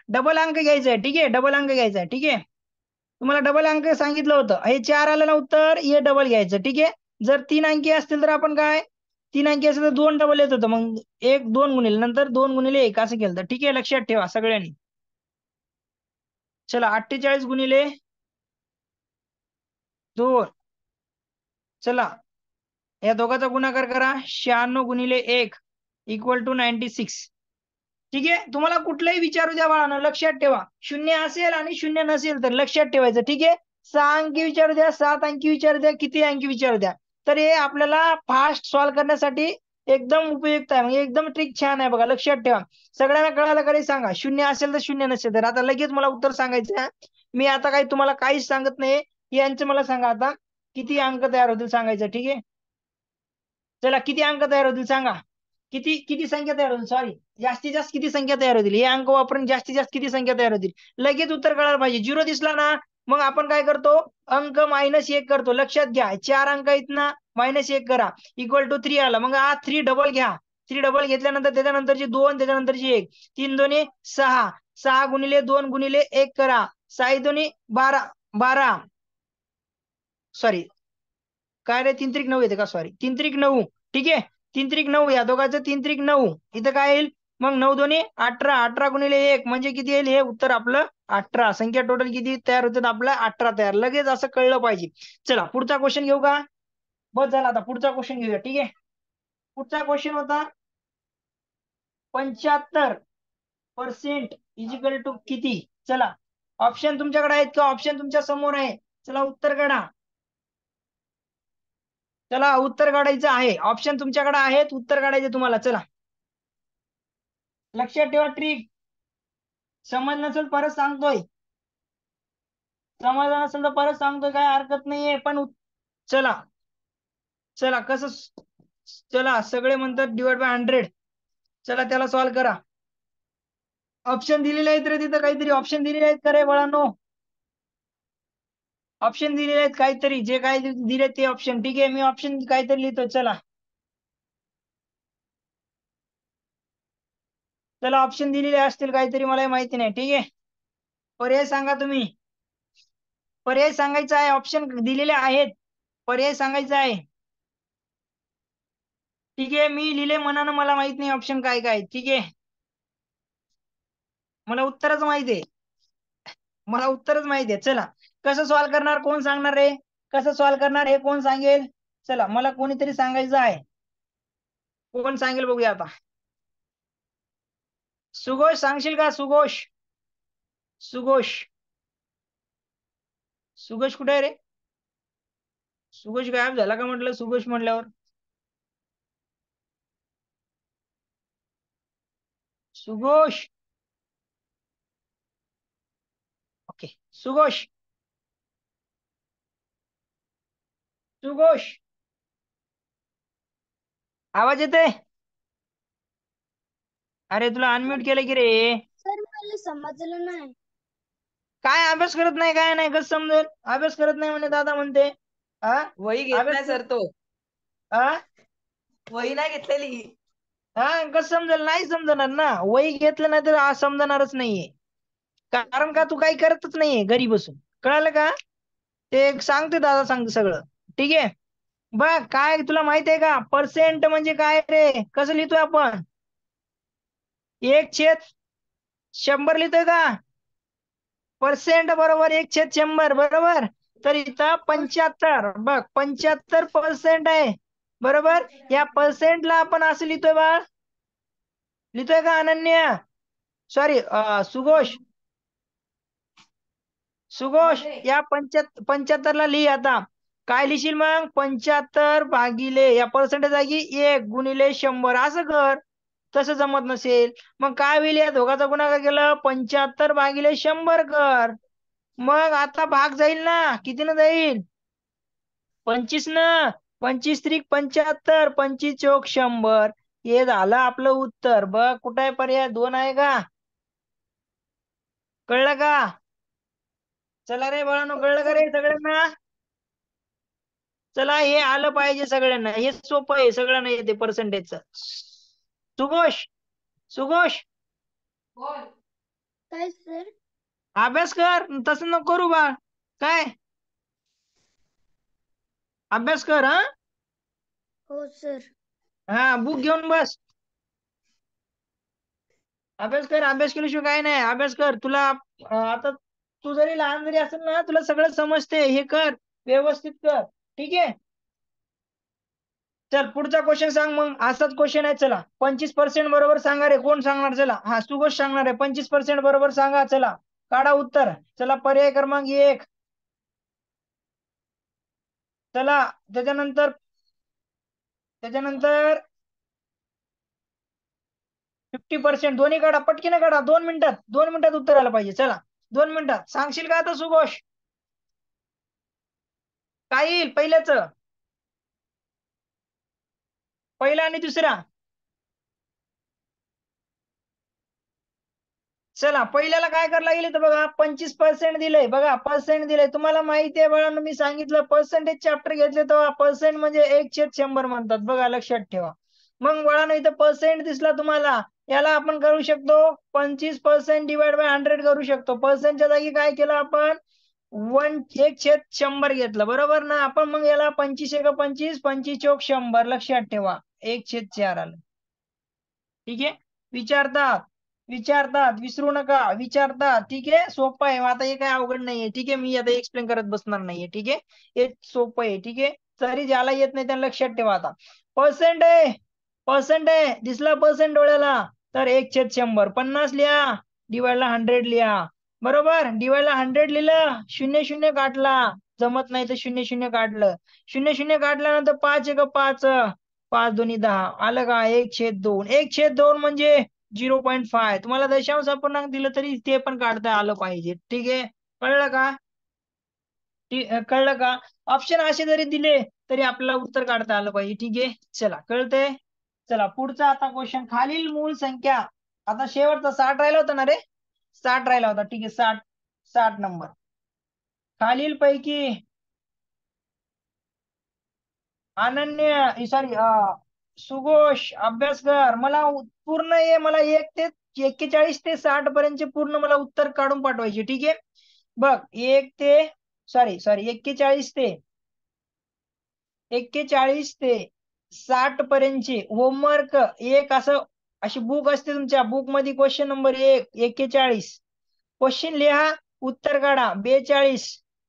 डबल अंक घ्यायचा आहे. ठीक आहे. डबल अंक घ्यायचा आहे. ठीक आहे. तुम्हाला डबल अंक सांगितलं होतं. हे 4 आलं ना उत्तर, हे डबल घ्यायचं. ठीक आहे. जर 3 अंकी असतील तर आपण काय 3 अंकी असेल तर 2 डबल येत होतं. मग 1 2 गुणिले नंतर 2 गुणिले 1 असं केलं. ठीक आहे. लक्षात ठेवा सगळ्यांनी. चला 48 गुणिले 2. चला या दोघाचा गुणाकार करा. 96 गुणिले 1 इक्वल टू 96. ठीक आहे. तुम्हाला कुठलंही विचारू द्या बाळांनो, लक्षात ठेवा. 0 असेल आणि 0 नसेल तर लक्षात ठेवायचं. ठीक आहे. 6 अंकी विचारू द्या, 7 अंकी विचारू द्या, किती अंकी विचारू द्या. तर हे आपल्याला फास्ट सॉल्व्ह करण्यासाठी एकदम उपयुक्त आहे, म्हणजे एकदम ट्रिक छान आहे बघा, लक्षात ठेवा. सगळ्यांना कळालं का रे सांगा, शून्य असेल तर शून्य नसेल तर. आता लगेच मला उत्तर सांगायचं आहे. मी आता काही तुम्हाला काहीच सांगत नाही. यांचं मला सांगा आता किती अंक तयार होतील सांगायचं, ठीक आहे. चला किती अंक तयार होतील सांगा. किती किती संख्या तयार होतील, सॉरी, जास्तीत जास्त किती संख्या तयार होतील, हे अंक वापरून जास्तीत जास्त किती संख्या तयार होतील. लगेच उत्तर कळायला पाहिजे. 0 दिसला ना, मग आपण काय करतो, अंक -1 करतो. लक्षात घ्या, 4 अंक आहेत ना, -1 करा, इक्वल टू 3 आला. मग हा 3 डबल घ्या. 3 डबल घेतल्यानंतर त्याच्यानंतरची 2, त्याच्यानंतरची 1, 3 दोन्ही 6, 6 गुणिले 2 गुणिले 1 करा, 6 दोन्ही 12, 12, सॉरी काय रे, 3 त्रिक 9 येते का, सॉरी 3 त्रिक 9, ठीक आहे. 3 त्रिक 9, या दोघांचं 3 त्रिक 9, इथं काय येईल मग, 9 दोन्ही 18, 18 गुणिले 1 म्हणजे किती येईल, हे उत्तर आपलं 18. संख्या टोटल किती तयार होतात आपल्या, 18 तयार. लगेच असं कळलं पाहिजे. चला पुढचा क्वेश्चन घेऊ का, बस झाला, आता पुढचा क्वेश्चन घेऊया, ठीक आहे. पुढचा क्वेश्चन होता 75% इजिकल टू किती. चला ऑप्शन तुमच्याकडे आहेत का, ऑप्शन तुमच्या समोर आहे. चला उत्तर काढा. चला उत्तर काढायचं आहे, ऑप्शन तुमच्याकडे आहेत, उत्तर काढायचं तुम्हाला. चला लक्षात ठेवा ट्रिक. समज नसेल परत सांगतोय, समजलं नसेल तर परत सांगतोय, काय हरकत नाहीये. पण चला चला कसं, चला सगळे म्हणतात /100. चला त्याला सॉल्व्ह करा. ऑप्शन दिलेले आहेत रे, तिथं काहीतरी ऑप्शन दिलेले आहेत का रे बाळांनो, ऑप्शन दिलेले आहेत काहीतरी, जे काय दिले ते ऑप्शन, ठीक आहे. मी ऑप्शन काहीतरी लिहितो. चला चला ऑप्शन दिलेले असतील काहीतरी, मला माहिती नाही, ठीक आहे. पर्याय सांगा तुम्ही, पर्याय सांगायचा आहे. ऑप्शन दिलेले आहेत, पर्याय सांगायचा आहे, ठीक आहे. मी लिहिले मनानं, मला माहित नाही ऑप्शन काय काय, ठीक आहे. मला उत्तरच माहिती आहे, मला उत्तरच माहिती आहे. चला कसं सॉल्व्ह करणार, कोण सांगणार रे, कसं सॉल्व्ह करणार हे कोण सांगेल. चला मला कोणीतरी सांगायचं आहे, कोण सांगेल बघूया आता. सुघोष सांगशील का, सुघोष, सुघोष, सुघोष कुठे आहे रे, सुघोष गायब झाला का म्हटलं, सुघोष म्हणल्यावर. सुघोष, ओके, सुघोष, सुघोष, आवाज येते. अरे तुला अनम्यूट केलं की रे. सर मला समजलं नाही. काय अभ्यास करत नाही, काय नाही, कसं समजेल, अभ्यास करत नाही म्हणे दादा म्हणते. हा वही घेत अभ्यास नाही सर तो, हा वही नाही घेतलेली. हा कसं समजेल, नाही समजणार ना, वही घेतलं नाही तर समजणारच नाहीये. कारण का तू काही करतच नाहीये घरी बसून, कळालं का. ते सांगते दादा, सांगते सगळं, ठीक आहे. बघ काय तुला माहित आहे का, पर्सेंट म्हणजे काय रे, कसं लिहितोय आपण, 1/100 लिहितोय का, पर्सेंट बरोबर 1/100 बरोबर. तर इथं 75, बघ 75% आहे बरोबर. या पर्सेंटला आपण असं लिहितोय बाळ, लिहितोय का अनन्या, सॉरी सुघोष, सुघोष, या 75ला लिही. आता काय लिहिशील मग, 75 भागिले या पर्सेंटेज जागी 1 गुणिले 100 असं कर. तसं जमत नसेल मग काय होईल, या दोघाचा गुणाकार केलं, 75 भागिले 100 कर. मग आता भाग जाईल ना, कितीनं जाईल, 25 न, 25 त्रिक 75, 25 चौक 100. हे झालं आपलं उत्तर. बघ कुठे आहे पर्याय, 2 आहे का, कळलं का. चला रे बाळांनो, कळलं का रे सगळ्यांना. चला हे आलं पाहिजे सगळ्यांना, हे सोपं आहे, सगळ्यांना येते पर्सेंटेजचं. सुघोष, सुघोष, काय सर. अभ्यास कर, तसं नको करू बा, काय अभ्यास कर. हा हो सर. हा बुक घेऊन बस, अभ्यास कर, अभ्यास केल्याशिवाय काय नाही, अभ्यास कर. तुला आता तू जरी लहान जरी असेल ना, तुला सगळं समजते, हे कर, व्यवस्थित कर, ठीक आहे. चल पुढचा क्वेश्चन सांग मग, असाच क्वेश्चन आहे. चला 25% बरोबर सांगा रे, कोण सांगणार, चला हा सुघोष सांगणार आहे. 25% बरोबर सांगा, चला काढा उत्तर. चला पर्याय क्रमांक 1, चला त्याच्यानंतर त्याच्यानंतर 50%. दोन्ही काढा, पटकीने काढा, 2 मिनिटात, 2 मिनिटात उत्तर आलं पाहिजे. चला 2 मिनिटात सांगशील का आता सुघोष? काय येईल पहिल्याच? पहिला आणि दुसरा. चला पहिल्याला काय करायला लागेल तर बघा, 25% दिलंय. बघा पर्सेंट दिलंय. तुम्हाला माहिती आहे बाळांनो, मी सांगितलं पर्सेंटेज चॅप्टर घेतले तेव्हा पर्सेंट म्हणजे 1/100 म्हणतात. बघा लक्षात ठेवा. मग बाळांनो इथं पर्सेंट दिसला तुम्हाला, याला आपण करू शकतो 25% डिवाइड बाय 100 करू शकतो. पर्सेंटच्या जागी काय केलं आपण? 1/100 घेतलं, बरोबर ना? आपण मग याला 25 एक 25, 25 चौक 100 लक्षात ठेवा. 1/4 आलं. ठीक आहे. विचारतात विचारतात, विसरू नका, विचारतात. ठीक आहे, सोपं आहे. आता हे काय अवघड नाहीये. ठीक आहे, मी आता एक्सप्लेन करत बसणार नाहीये. ठीक आहे, हे सोपं आहे. ठीक आहे, तरी ज्याला येत नाही त्यांना लक्षात ठेवा. आता पर्सेंट आहे, पर्सेंट आहे, दिसला पर्सेंट डोळ्याला तर 1/100. 50 लिहा, डिवाइडला 100 लिहा. बरोबर, डिवाइडला 100 लिहिलं, 0 काढला, जमत नाही तर 0 काढलं. 0 काढल्यानंतर 5 एक 5, 5 दोन्ही 10 आलं का? 1/2. 1/2 म्हणजे 0.5. तुम्हाला दशांश अपूर्णांक दिलं तरी ते पण काढता आलं पाहिजे. ठीक आहे, कळलं का? कळलं का? ऑप्शन असे जरी दिले तरी आपल्याला उत्तर काढता आलं पाहिजे. ठीक आहे, चला कळतंय. चला पुढचा आता क्वेश्चन. खालील मूळ संख्या, आता शेवटचा 60 राहिला होता ना रे, 60 राहिला होता. ठीक आहे, 60 नंबर. खालील पैकी अनन्य सॉरी सुघोष अभ्यास कर. मला पूर्ण ये, मला 1 ते 41 ते 60 पर्यंतचे पूर्ण मला उत्तर काढून पाठवायचे. ठीक आहे, बघ 1 ते सॉरी 41 ते 60 पर्यंतचे होमवर्क एक असं, अशी बुक असते तुमच्या बुक मध्ये. क्वेश्चन नंबर 1 41 क्वेश्चन लिहा, उत्तर काढा. 42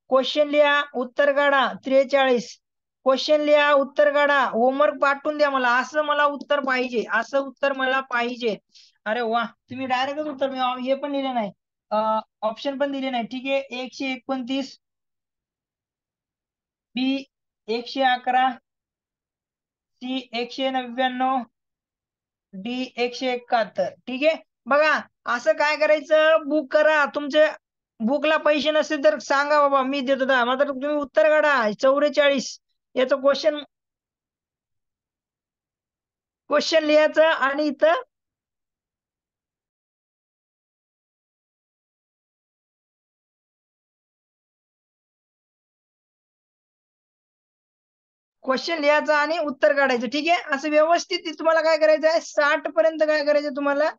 क्वेश्चन लिहा, उत्तर काढा. 43 क्वेश्चन लिहा, उत्तर काढा. होमवर्क पाठवून द्या मला. असं मला उत्तर पाहिजे, असं उत्तर मला पाहिजे. अरे वा, तुम्ही डायरेक्टच उत्तर, मी हे पण लिहिले नाही, ऑप्शन पण दिले नाही. ठीक आहे, 129, बी 111, सी 199, डी 171. ठीक आहे, बघा असं काय करायचं, बुक करा. तुमचे बुकला पैसे नसतील तर सांगा बाबा, मी देतो. मात्र तुम्ही उत्तर काढा. 44 याचं क्वेश्चन लिहायचं आणि इथं क्वेश्चन लिहायचा आणि उत्तर काढायचं. ठीक आहे, असं व्यवस्थित तुम्हाला काय करायचं आहे, 60 पर्यंत काय करायचं तुम्हाला,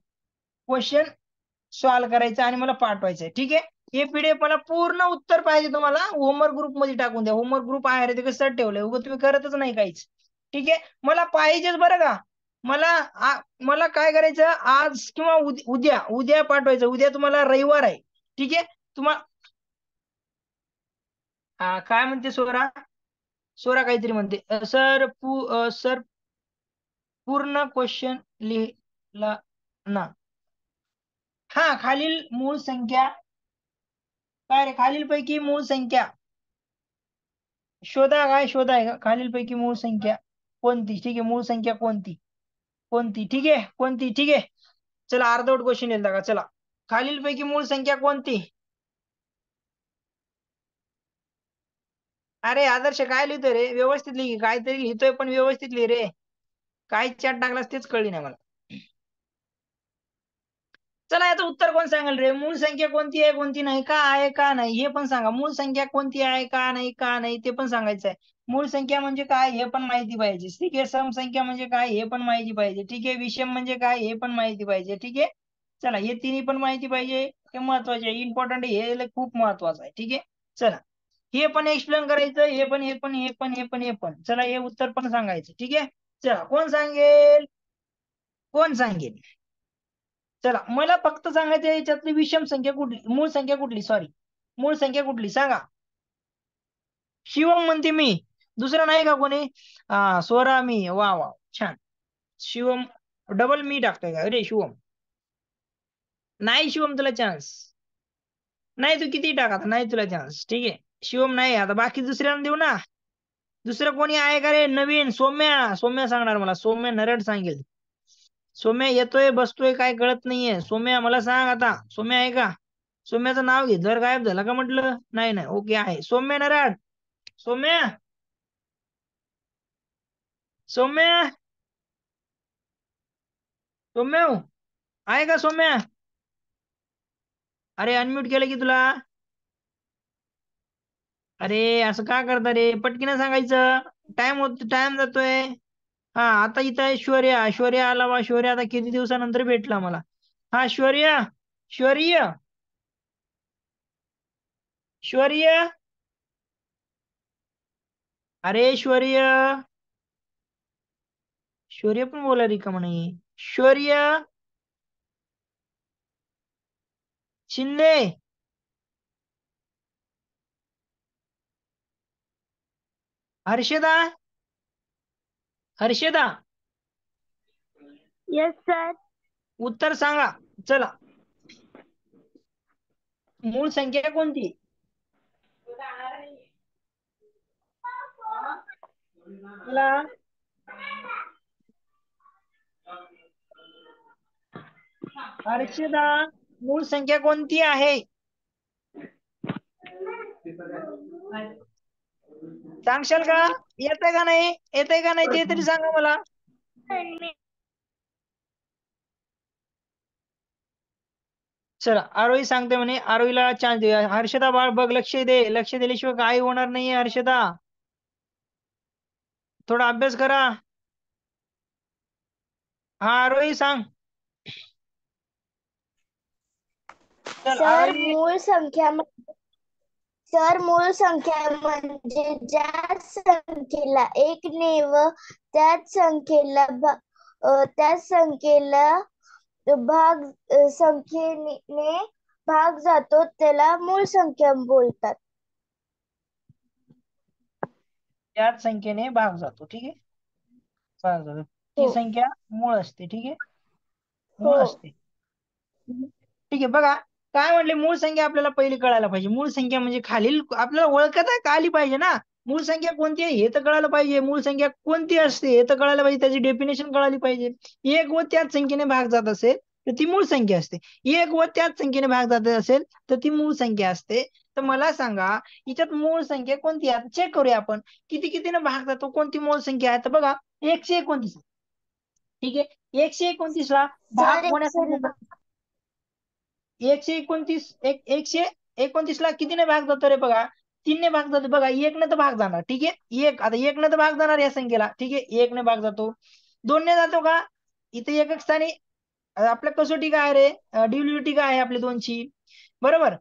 क्वेश्चन सॉल्व्ह करायचं आणि मला पाठवायचं आहे. ठीक आहे, हे पीडीएफ मला पूर्ण उत्तर पाहिजे. तुम्हाला होमवर्क ग्रुप मध्ये टाकून द्या. होमवर्क ग्रुप आहे रे, ते कसं ठेवलंय, उगं तुम्ही करतच नाही काहीच. ठीक आहे, मला पाहिजेच बरं का. मला काय करायचं, आज किंवा उद्या उद्या पाठवायचं. उद्या तुम्हाला रविवार आहे. ठीक आहे, तुम्हाला काय म्हणते सोरा, सोरा काहीतरी म्हणते. सर पूर्ण क्वेश्चन लिहिला ना. हा, खालील मूळ संख्या काय रे, खालील पैकी मूळ संख्या शोधा. काय शोधाय का? खालील पैकी मूळ संख्या कोणती? ठीक आहे, मूळ संख्या कोणती कोणती ठीक आहे, कोणती? ठीक आहे, चला अर्धवट क्वेश्चन लिहिला का. चला, खालील पैकी मूळ संख्या कोणती? अरे आदर्श काय लिहितोय रे, व्यवस्थित लिही. काहीतरी लिहितोय पण व्यवस्थित लिहि रे. काय चॅट टाकलास तेच कळली नाही मला. चला याचं उत्तर कोण सांगेल रे? मूळ संख्या कोणती आहे, कोणती नाही, का आहे का नाही हे पण सांगा. मूळ संख्या कोणती आहे, का नाही, का नाही ते पण सांगायचं आहे. मूळ संख्या म्हणजे काय हे पण माहिती पाहिजे. ठीक आहे, सम संख्या म्हणजे काय हे पण माहिती पाहिजे. ठीक आहे, विषम म्हणजे काय हे पण माहिती पाहिजे. ठीक आहे, चला हे तिन्ही पण माहिती पाहिजे. हे महत्वाचे आहे, इम्पॉर्टंट आहे, हे खूप महत्वाचं आहे. ठीक आहे, चला हे पण एक्सप्लेन करायचं, हे पण, हे पण, हे पण, हे पण, हे पण. चला हे उत्तर पण सांगायचं. ठीक आहे, चला कोण सांगेल, कोण सांगेल? चला मला फक्त सांगायचं याच्यातली विषम संख्या कुठली, मूळ संख्या कुठली, सॉरी मूळ संख्या कुठली सांगा. शिवम म्हणते मी, दुसरा नाही का कोणी? स्वरा मी, वा वा छान. शिवम डबल मी टाकतोय का? अरे शिवम नाही, शिवम तुला चान्स नाही, तू किती टाका, नाही तुला चान्स. ठीक आहे, शिवम नाही. आता बाकी दुसऱ्यांना देऊ ना. दुसरं कोणी आहे का रे नवीन? सौम्या सांगणार मला, सौम्या नरड सांगेल. सोम्या येतोय बसतोय काय कळत नाहीये. सोम्या मला सांग आता, सोम्या आहे का? सोम्याचं नाव घे. जर गायब झाला का म्हटलं? नाही नाही, ओके आहे. सौम्य नराड, सौम्या, सौम्या, सौम्य आहे का सौम्या? अरे अनम्यूट केलं की तुला. अरे असं का करता रे? पटकीनं सांगायचं. टाइम जातोय. हा आता इथं आहे ऐश्वर्या. ऐश्वर्या आला बा. ऐश्वर्या आता किती दिवसानंतर भेटला मला. हा ऐश्वर्या, ऐश्वर्या, ऐश्वर्या, अरे ऐश्वर्या, ऐश्वर्या पण बोला रिकामा नाही. Aishwarya Shinde, Harshada, Harshada, yes sir. उत्तर सांगा. चला, मूळ संख्या कोणती? चला, हर्षदा, मूळ संख्या कोणती आहे? सांगशाल का? येतंय का नाही? येतंय का नाही ते तरी सांगा मला. चला, आरोही सांगते म्हणे. आरोहीला चान्स देऊया. हर्षदा बाळ बघ, लक्ष दे. लक्ष दिल्याशिवाय काही होणार नाहीये हर्षदा. थोडा अभ्यास करा. हा आरोही सांग. चल सर आरोही. मूळ संख्या म्हणजे ज्या संख्येला एक ने व त्याच संख्येला संख्येने भाग जातो त्याला मूळ संख्या बोलतात. त्याच संख्येने भाग जातो. ठीक आहे, भाग जातो. ती हो संख्या मूळ असते. ठीक आहे, मूळ हो असते. ठीक आहे, बघा काय म्हटले. मूळ संख्या आपल्याला पहिली कळायला पाहिजे. मूळ संख्या म्हणजे खालील आपल्याला ओळखता का आली पाहिजे ना. मूळ संख्या कोणती आहे हे तर कळायला पाहिजे. मूळ संख्या कोणती असते हे तर कळायला पाहिजे. त्याची डेफिनेशन कळाली पाहिजे. एक व त्याच संख्येने भाग जात असेल तर ती मूळ संख्या असते. एक व त्याच संख्येने भाग जात असेल तर ती मूळ संख्या असते. तर मला सांगा हिच्यात मूळ संख्या कोणती आहे? चेक करूया आपण. किती कितीने भाग जातो, कोणती मूळ संख्या आहे? तर बघा 129. ठीक आहे, 129 ला भाग सर कोण्या संख्येचा? 129 ला कितीने भाग जातो रे? बघा 3ने भाग जातो. बघा 1ने तर भाग जाणार. ठीक आहे, आता 1ने तर भाग जाणार या संख्येला. ठीक आहे, 1ने भाग जातो. 2ने जातो का? इथे एकक स्थानी आपल्या कसोटी काय रे? ड्युएलिटी काय आहे आपली 2ची? बरोबर.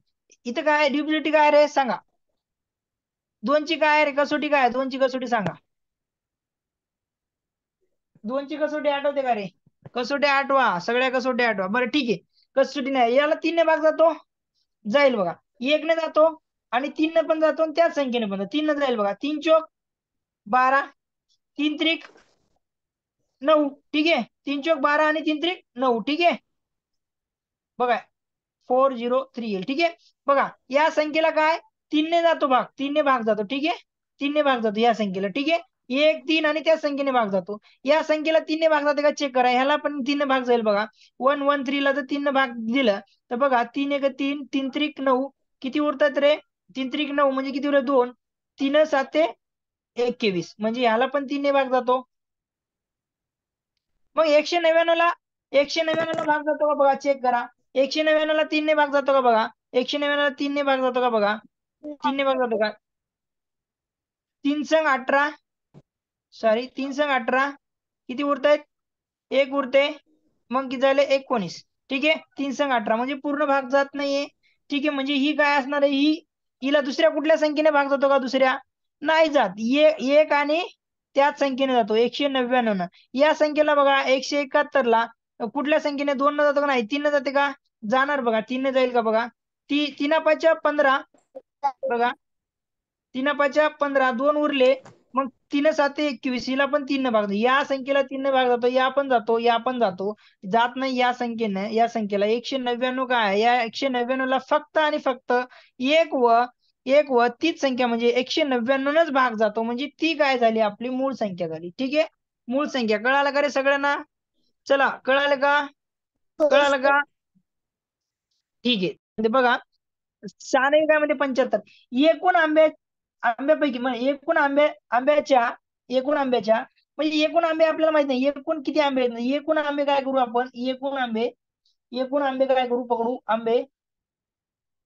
इथं काय ड्युएलिटी काय रे सांगा? 2ची काय रे कसोटी? काय 2ची कसोटी सांगा? 2ची कसोटी आठवते का रे? कसोटी आठवा, सगळ्या कसोटी आठवा. बरं ठीक आहे, कसोटी नाही. याला 3ने भाग जातो, जाईल बघा. 1ने जातो आणि 3ने पण जातो आणि त्याच संख्येने पण 3ने जाईल बघा. 3 चोक 12, 3 त्रिक 9. ठीक आहे, 3 चोक 12 आणि 3 त्रिक 9. ठीक आहे, बघा 403 येईल. ठीक आहे, बघा या संख्येला काय 3ने जातो भाग, 3ने भाग जातो. ठीक आहे, 3ने भाग जातो या संख्येला. ठीक आहे, 1 3 आणि त्या संख्येने भाग जातो. या संख्येला 3ने भाग जाते का चेक करा. ह्याला पण 3ने भाग जाईल बघा. 113 ला जर 3ने भाग दिलं तर बघा 3 1 3, 3 त्रिक 9. किती उरतात रे? 3 त्रिक 9 म्हणजे किती उरत? 2. 3 7 21 म्हणजे ह्याला पण 3ने भाग जातो. मग 199 ला भाग जातो का बघा, चेक करा. 199 ला 3ने भाग जातो का बघा. 199 ला 3ने भाग जातो का बघा. 3ने भाग जातो का? 3 संग 18, सॉरी 3 संग 18 किती उरतायत? 1 उरते. मग किती झाले? 19. ठीक आहे, 3 संग 18 म्हणजे पूर्ण भाग जात नाहीये. ठीक आहे, म्हणजे ही काय असणार आहे? हिला दुसऱ्या कुठल्या संख्येने भाग जातो का? दुसऱ्या नाही जात. एक आणि त्याच संख्येने जातो 199 न. या संख्येला बघा 171 ला कुठल्या संख्येने 2 न जातो का? नाही 3 न जाते का? जाणार बघा. 3 ने जाईल का बघा. 3 5 15 बघा. 3 5 15, 2 उरले. मग 3 7 21 हिला पण 3 न भाग जातो. या संख्येला 3 ने भाग जातो. या पण जातो, या पण जातो. जात नाही या संख्येने. या संख्येला 199 काय आहे? या 199 ला फक्त आणि फक्त एक व तीच संख्या म्हणजे 199 भाग जातो. म्हणजे ती काय झाली? आपली मूळ संख्या झाली. ठीक आहे, मूळ संख्या कळालं का रे सगळ्यांना? चला कळालं का? कळालं का? ठीक आहे. म्हणजे बघा 6 काय म्हणजे 75. एकूण आंब्यापैकी म्हणजे एकूण आंब्याच्या म्हणजे एकूण आंबे आपल्याला माहित नाही एकूण किती आंबे आहेत. एकूण आंबे काय करू आपण एकूण आंबे काय करू पकडू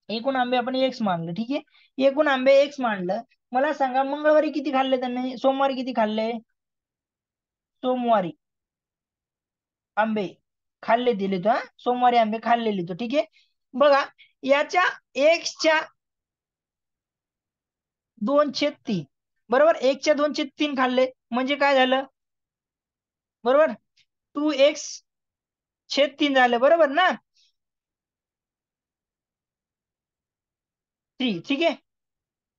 एकूण आंबे आपण एक्स मानलं. ठीक आहे. एकूण आंबे एक्स मानलं. मला सांगा मंगळवारी किती खाल्ले त्यांनी, सोमवारी किती खाल्ले? सोमवारी आंबे खाल्ले दिले तो सोमवारी आंबे खाल्लेले तो. ठीक आहे. बघा याच्या एक्सच्या 2/3 बरोबर. 1/2/3 खाल्ले म्हणजे काय झालं बरोबर 2x/3 झालं बरोबर ना 3. ठीक आहे.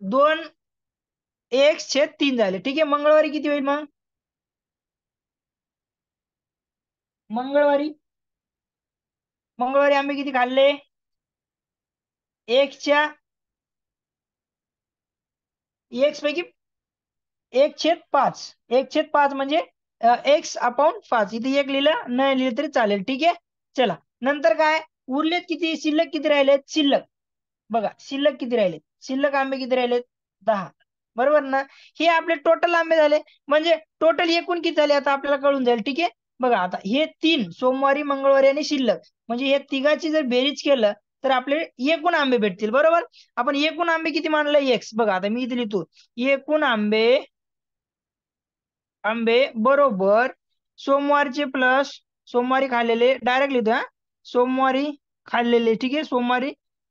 2x/3 झाले. ठीक आहे. मंगळवारी किती होईल मग मंगळवारी आम्ही किती खाल्ले एक्स पैकी 1/5 1/5 म्हणजे x/5 इथे 1 लिहिलं नाही लिहिलं तरी चालेल. ठीक आहे. चला नंतर काय उरलेत किती शिल्लक किती राहिलेत शिल्लक बघा शिल्लक किती राहिलेत शिल्लक आंबे किती राहिलेत 10 बरोबर ना. हे आपले टोटल आंबे झाले म्हणजे टोटल एकूण किती झाले आता आपल्याला कळून जाईल. ठीक आहे. बघा आता हे 3 सोमवारी मंगळवारी आणि शिल्लक म्हणजे हे तिघाची जर बेरीज केलं तर आपले एकूण आंबे भेटतील बरोबर. आपण एकूण आंबे किती मानलं एक्स. बघा आता मी इथे लिहितो एकूण आंबे बरोबर सोमवारचे प्लस सोमवारी खाल्लेले डायरेक्ट लिहितो सोमवारी खाल्लेले. ठीक आहे.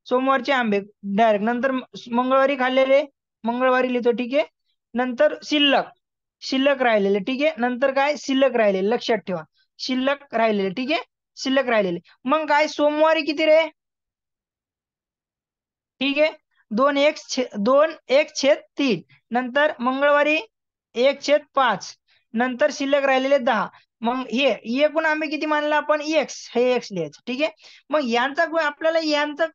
सोमवारचे आंबे डायरेक्ट नंतर मंगळवारी खाल्लेले मंगळवारी लिहितो. ठीक आहे. नंतर शिल्लक राहिलेले. ठीक आहे. नंतर काय शिल्लक राहिलेले लक्षात ठेवा शिल्लक राहिलेले. ठीक आहे. शिल्लक राहिलेले मग काय सोमवारी किती रे. ठीक आहे. 2x/3 नंतर मंगळवारी 1/5 नंतर शिल्लक राहिलेले 10. मग हे एकूण आंबे किती मानलं आपण एक्स हे एक्स लिहायचं. ठीक आहे. मग आपल्याला यांचा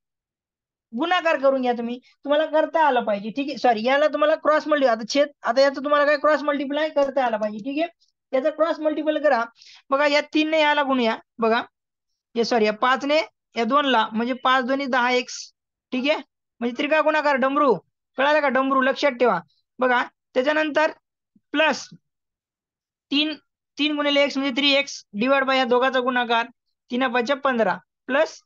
गुणाकार करून घ्या तुम्हाला करता आलं पाहिजे. ठीक आहे. सॉरी याला तुम्हाला क्रॉस मल्टिप्लाय आता याचं तुम्हाला काय क्रॉस मल्टिप्लाय करता आला पाहिजे. ठीक आहे. याचा क्रॉस मल्टिप्लाय करा. बघा या 3 ने याला गुणूया. बघा हे सॉरी या 5 ने या 2 ला म्हणजे 5 2 10x. ठीक आहे. म्हणजे त्रिका गुणाकार डमरू कळालं का डमरू लक्षात ठेवा. बघा त्याच्यानंतर प्लस 3 गुणिले x म्हणजे 3x डिवाइड बाय या दोघाचा गुणाकार 3×5 15 प्लस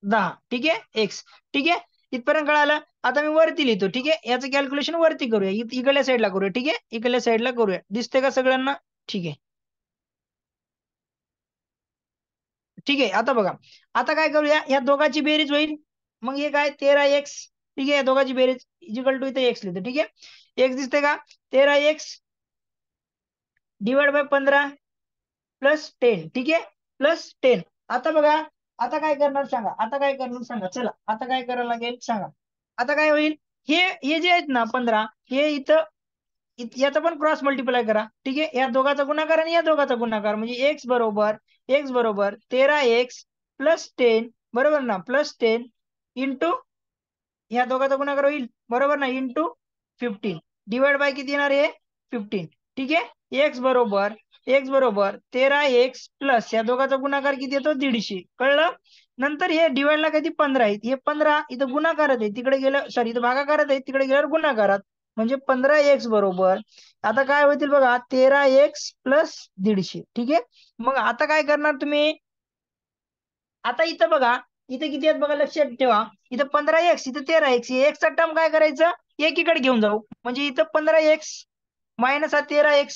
10. ठीक आहे. एक्स. ठीक आहे. इथपर्यंत कळालं. आता मी वरती लिहितो. ठीक आहे. याचं कॅल्क्युलेशन वरती करूया इकडल्या साईडला करूया. ठीक आहे. इकडल्या साईडला करूया. दिसते का सगळ्यांना? ठीक आहे. ठीक आहे. आता बघा आता काय करूया या दोघांची बेरीज होईल मग हे काय 13x. ठीक आहे. या दोघांची बेरीज इक्वल टू इथे एक्स लिहितो. ठीक आहे. एक्स दिसते का 13x डिवाइड बाय 15 प्लस 10. ठीक आहे. प्लस 10. आता बघा आता काय करणार सांगा चला आता काय करायला लागेल सांगा. आता काय होईल हे जे आहेत ना 15 हे इथं याचा पण क्रॉस मल्टिप्लाय करा. ठीक आहे. या दोघाचा गुणाकार आणि या दोघाचा गुणाकार म्हणजे एक्स बरोबर 13x प्लस 10 बरोबर ना प्लस 10 इंटू ह्या दोघाचा गुणाकार होईल बरोबर ना इंटू 15 डिवाइड बाय किती येणार आहे 15. ठीक आहे. एक्स बरोबर 13x प्लस या दोघाचा गुणाकार किती येतो 150. कळलं. नंतर हे डिवाइडला किती 15 आहेत हे 15 इथं गुणाकारात आहे तिकडे गेलं सॉरी इथं भागाकारात आहे तिकडे गेल्यावर गुणाकारात म्हणजे 15x बरोबर आता काय होतील बघा 13x प्लस 150. ठीक आहे. मग आता काय करणार तुम्ही आता इथं बघा इथं किती आहेत बघा लक्षात ठेवा इथं 15x इथं 13x एक्सचा टर्म काय करायचं एकीकडे घेऊन जाऊ म्हणजे इथं 15x मायनस हा 13x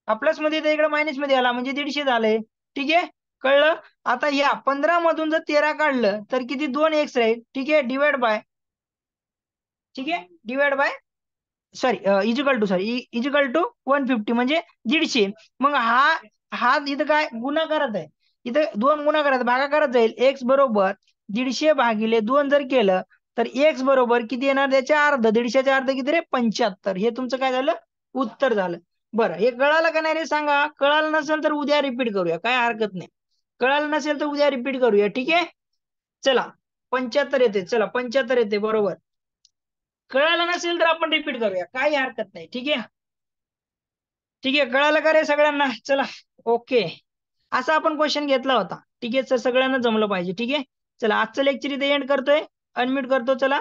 हा प्लस मध्ये इकडे मायनस मध्ये आला म्हणजे 150 झालंय. ठीक आहे. कळलं. आता या 15 मधून जर 13 काढलं तर किती 2x राहील. ठीक आहे. डिवाइड बाय सॉरी इजिकल टू 150 म्हणजे 150. मग हा इथं काय गुणाकारात आहे इथं 2 गुणाकारात भागाकारात जाईल एक्स बरोबर 150 भागिले 2 जर केलं तर एक्स बरोबर किती येणार त्याच्या अर्ध 150च्या अर्ध किती रे 75. हे तुमचं काय झालं उत्तर झालं. बरं हे कळालं का नाही रे सांगा. कळालं नसेल तर उद्या रिपीट करूया काय हरकत नाही. कळालं नसेल तर उद्या रिपीट करूया. ठीक आहे. चला 75 येते चला 75 येते बरोबर. कळालं नसेल तर आपण रिपीट करूया काही हरकत नाही. ठीक आहे. ठीक आहे. कळालं का रे सगळ्यांना. चला ओके. असा आपण क्वेश्चन घेतला होता. ठीक आहे सर, सगळ्यांना जमलं पाहिजे. ठीक आहे, चला आजचं लेक्चर इथे एंड करतोय, अनम्यूट करतो. चला.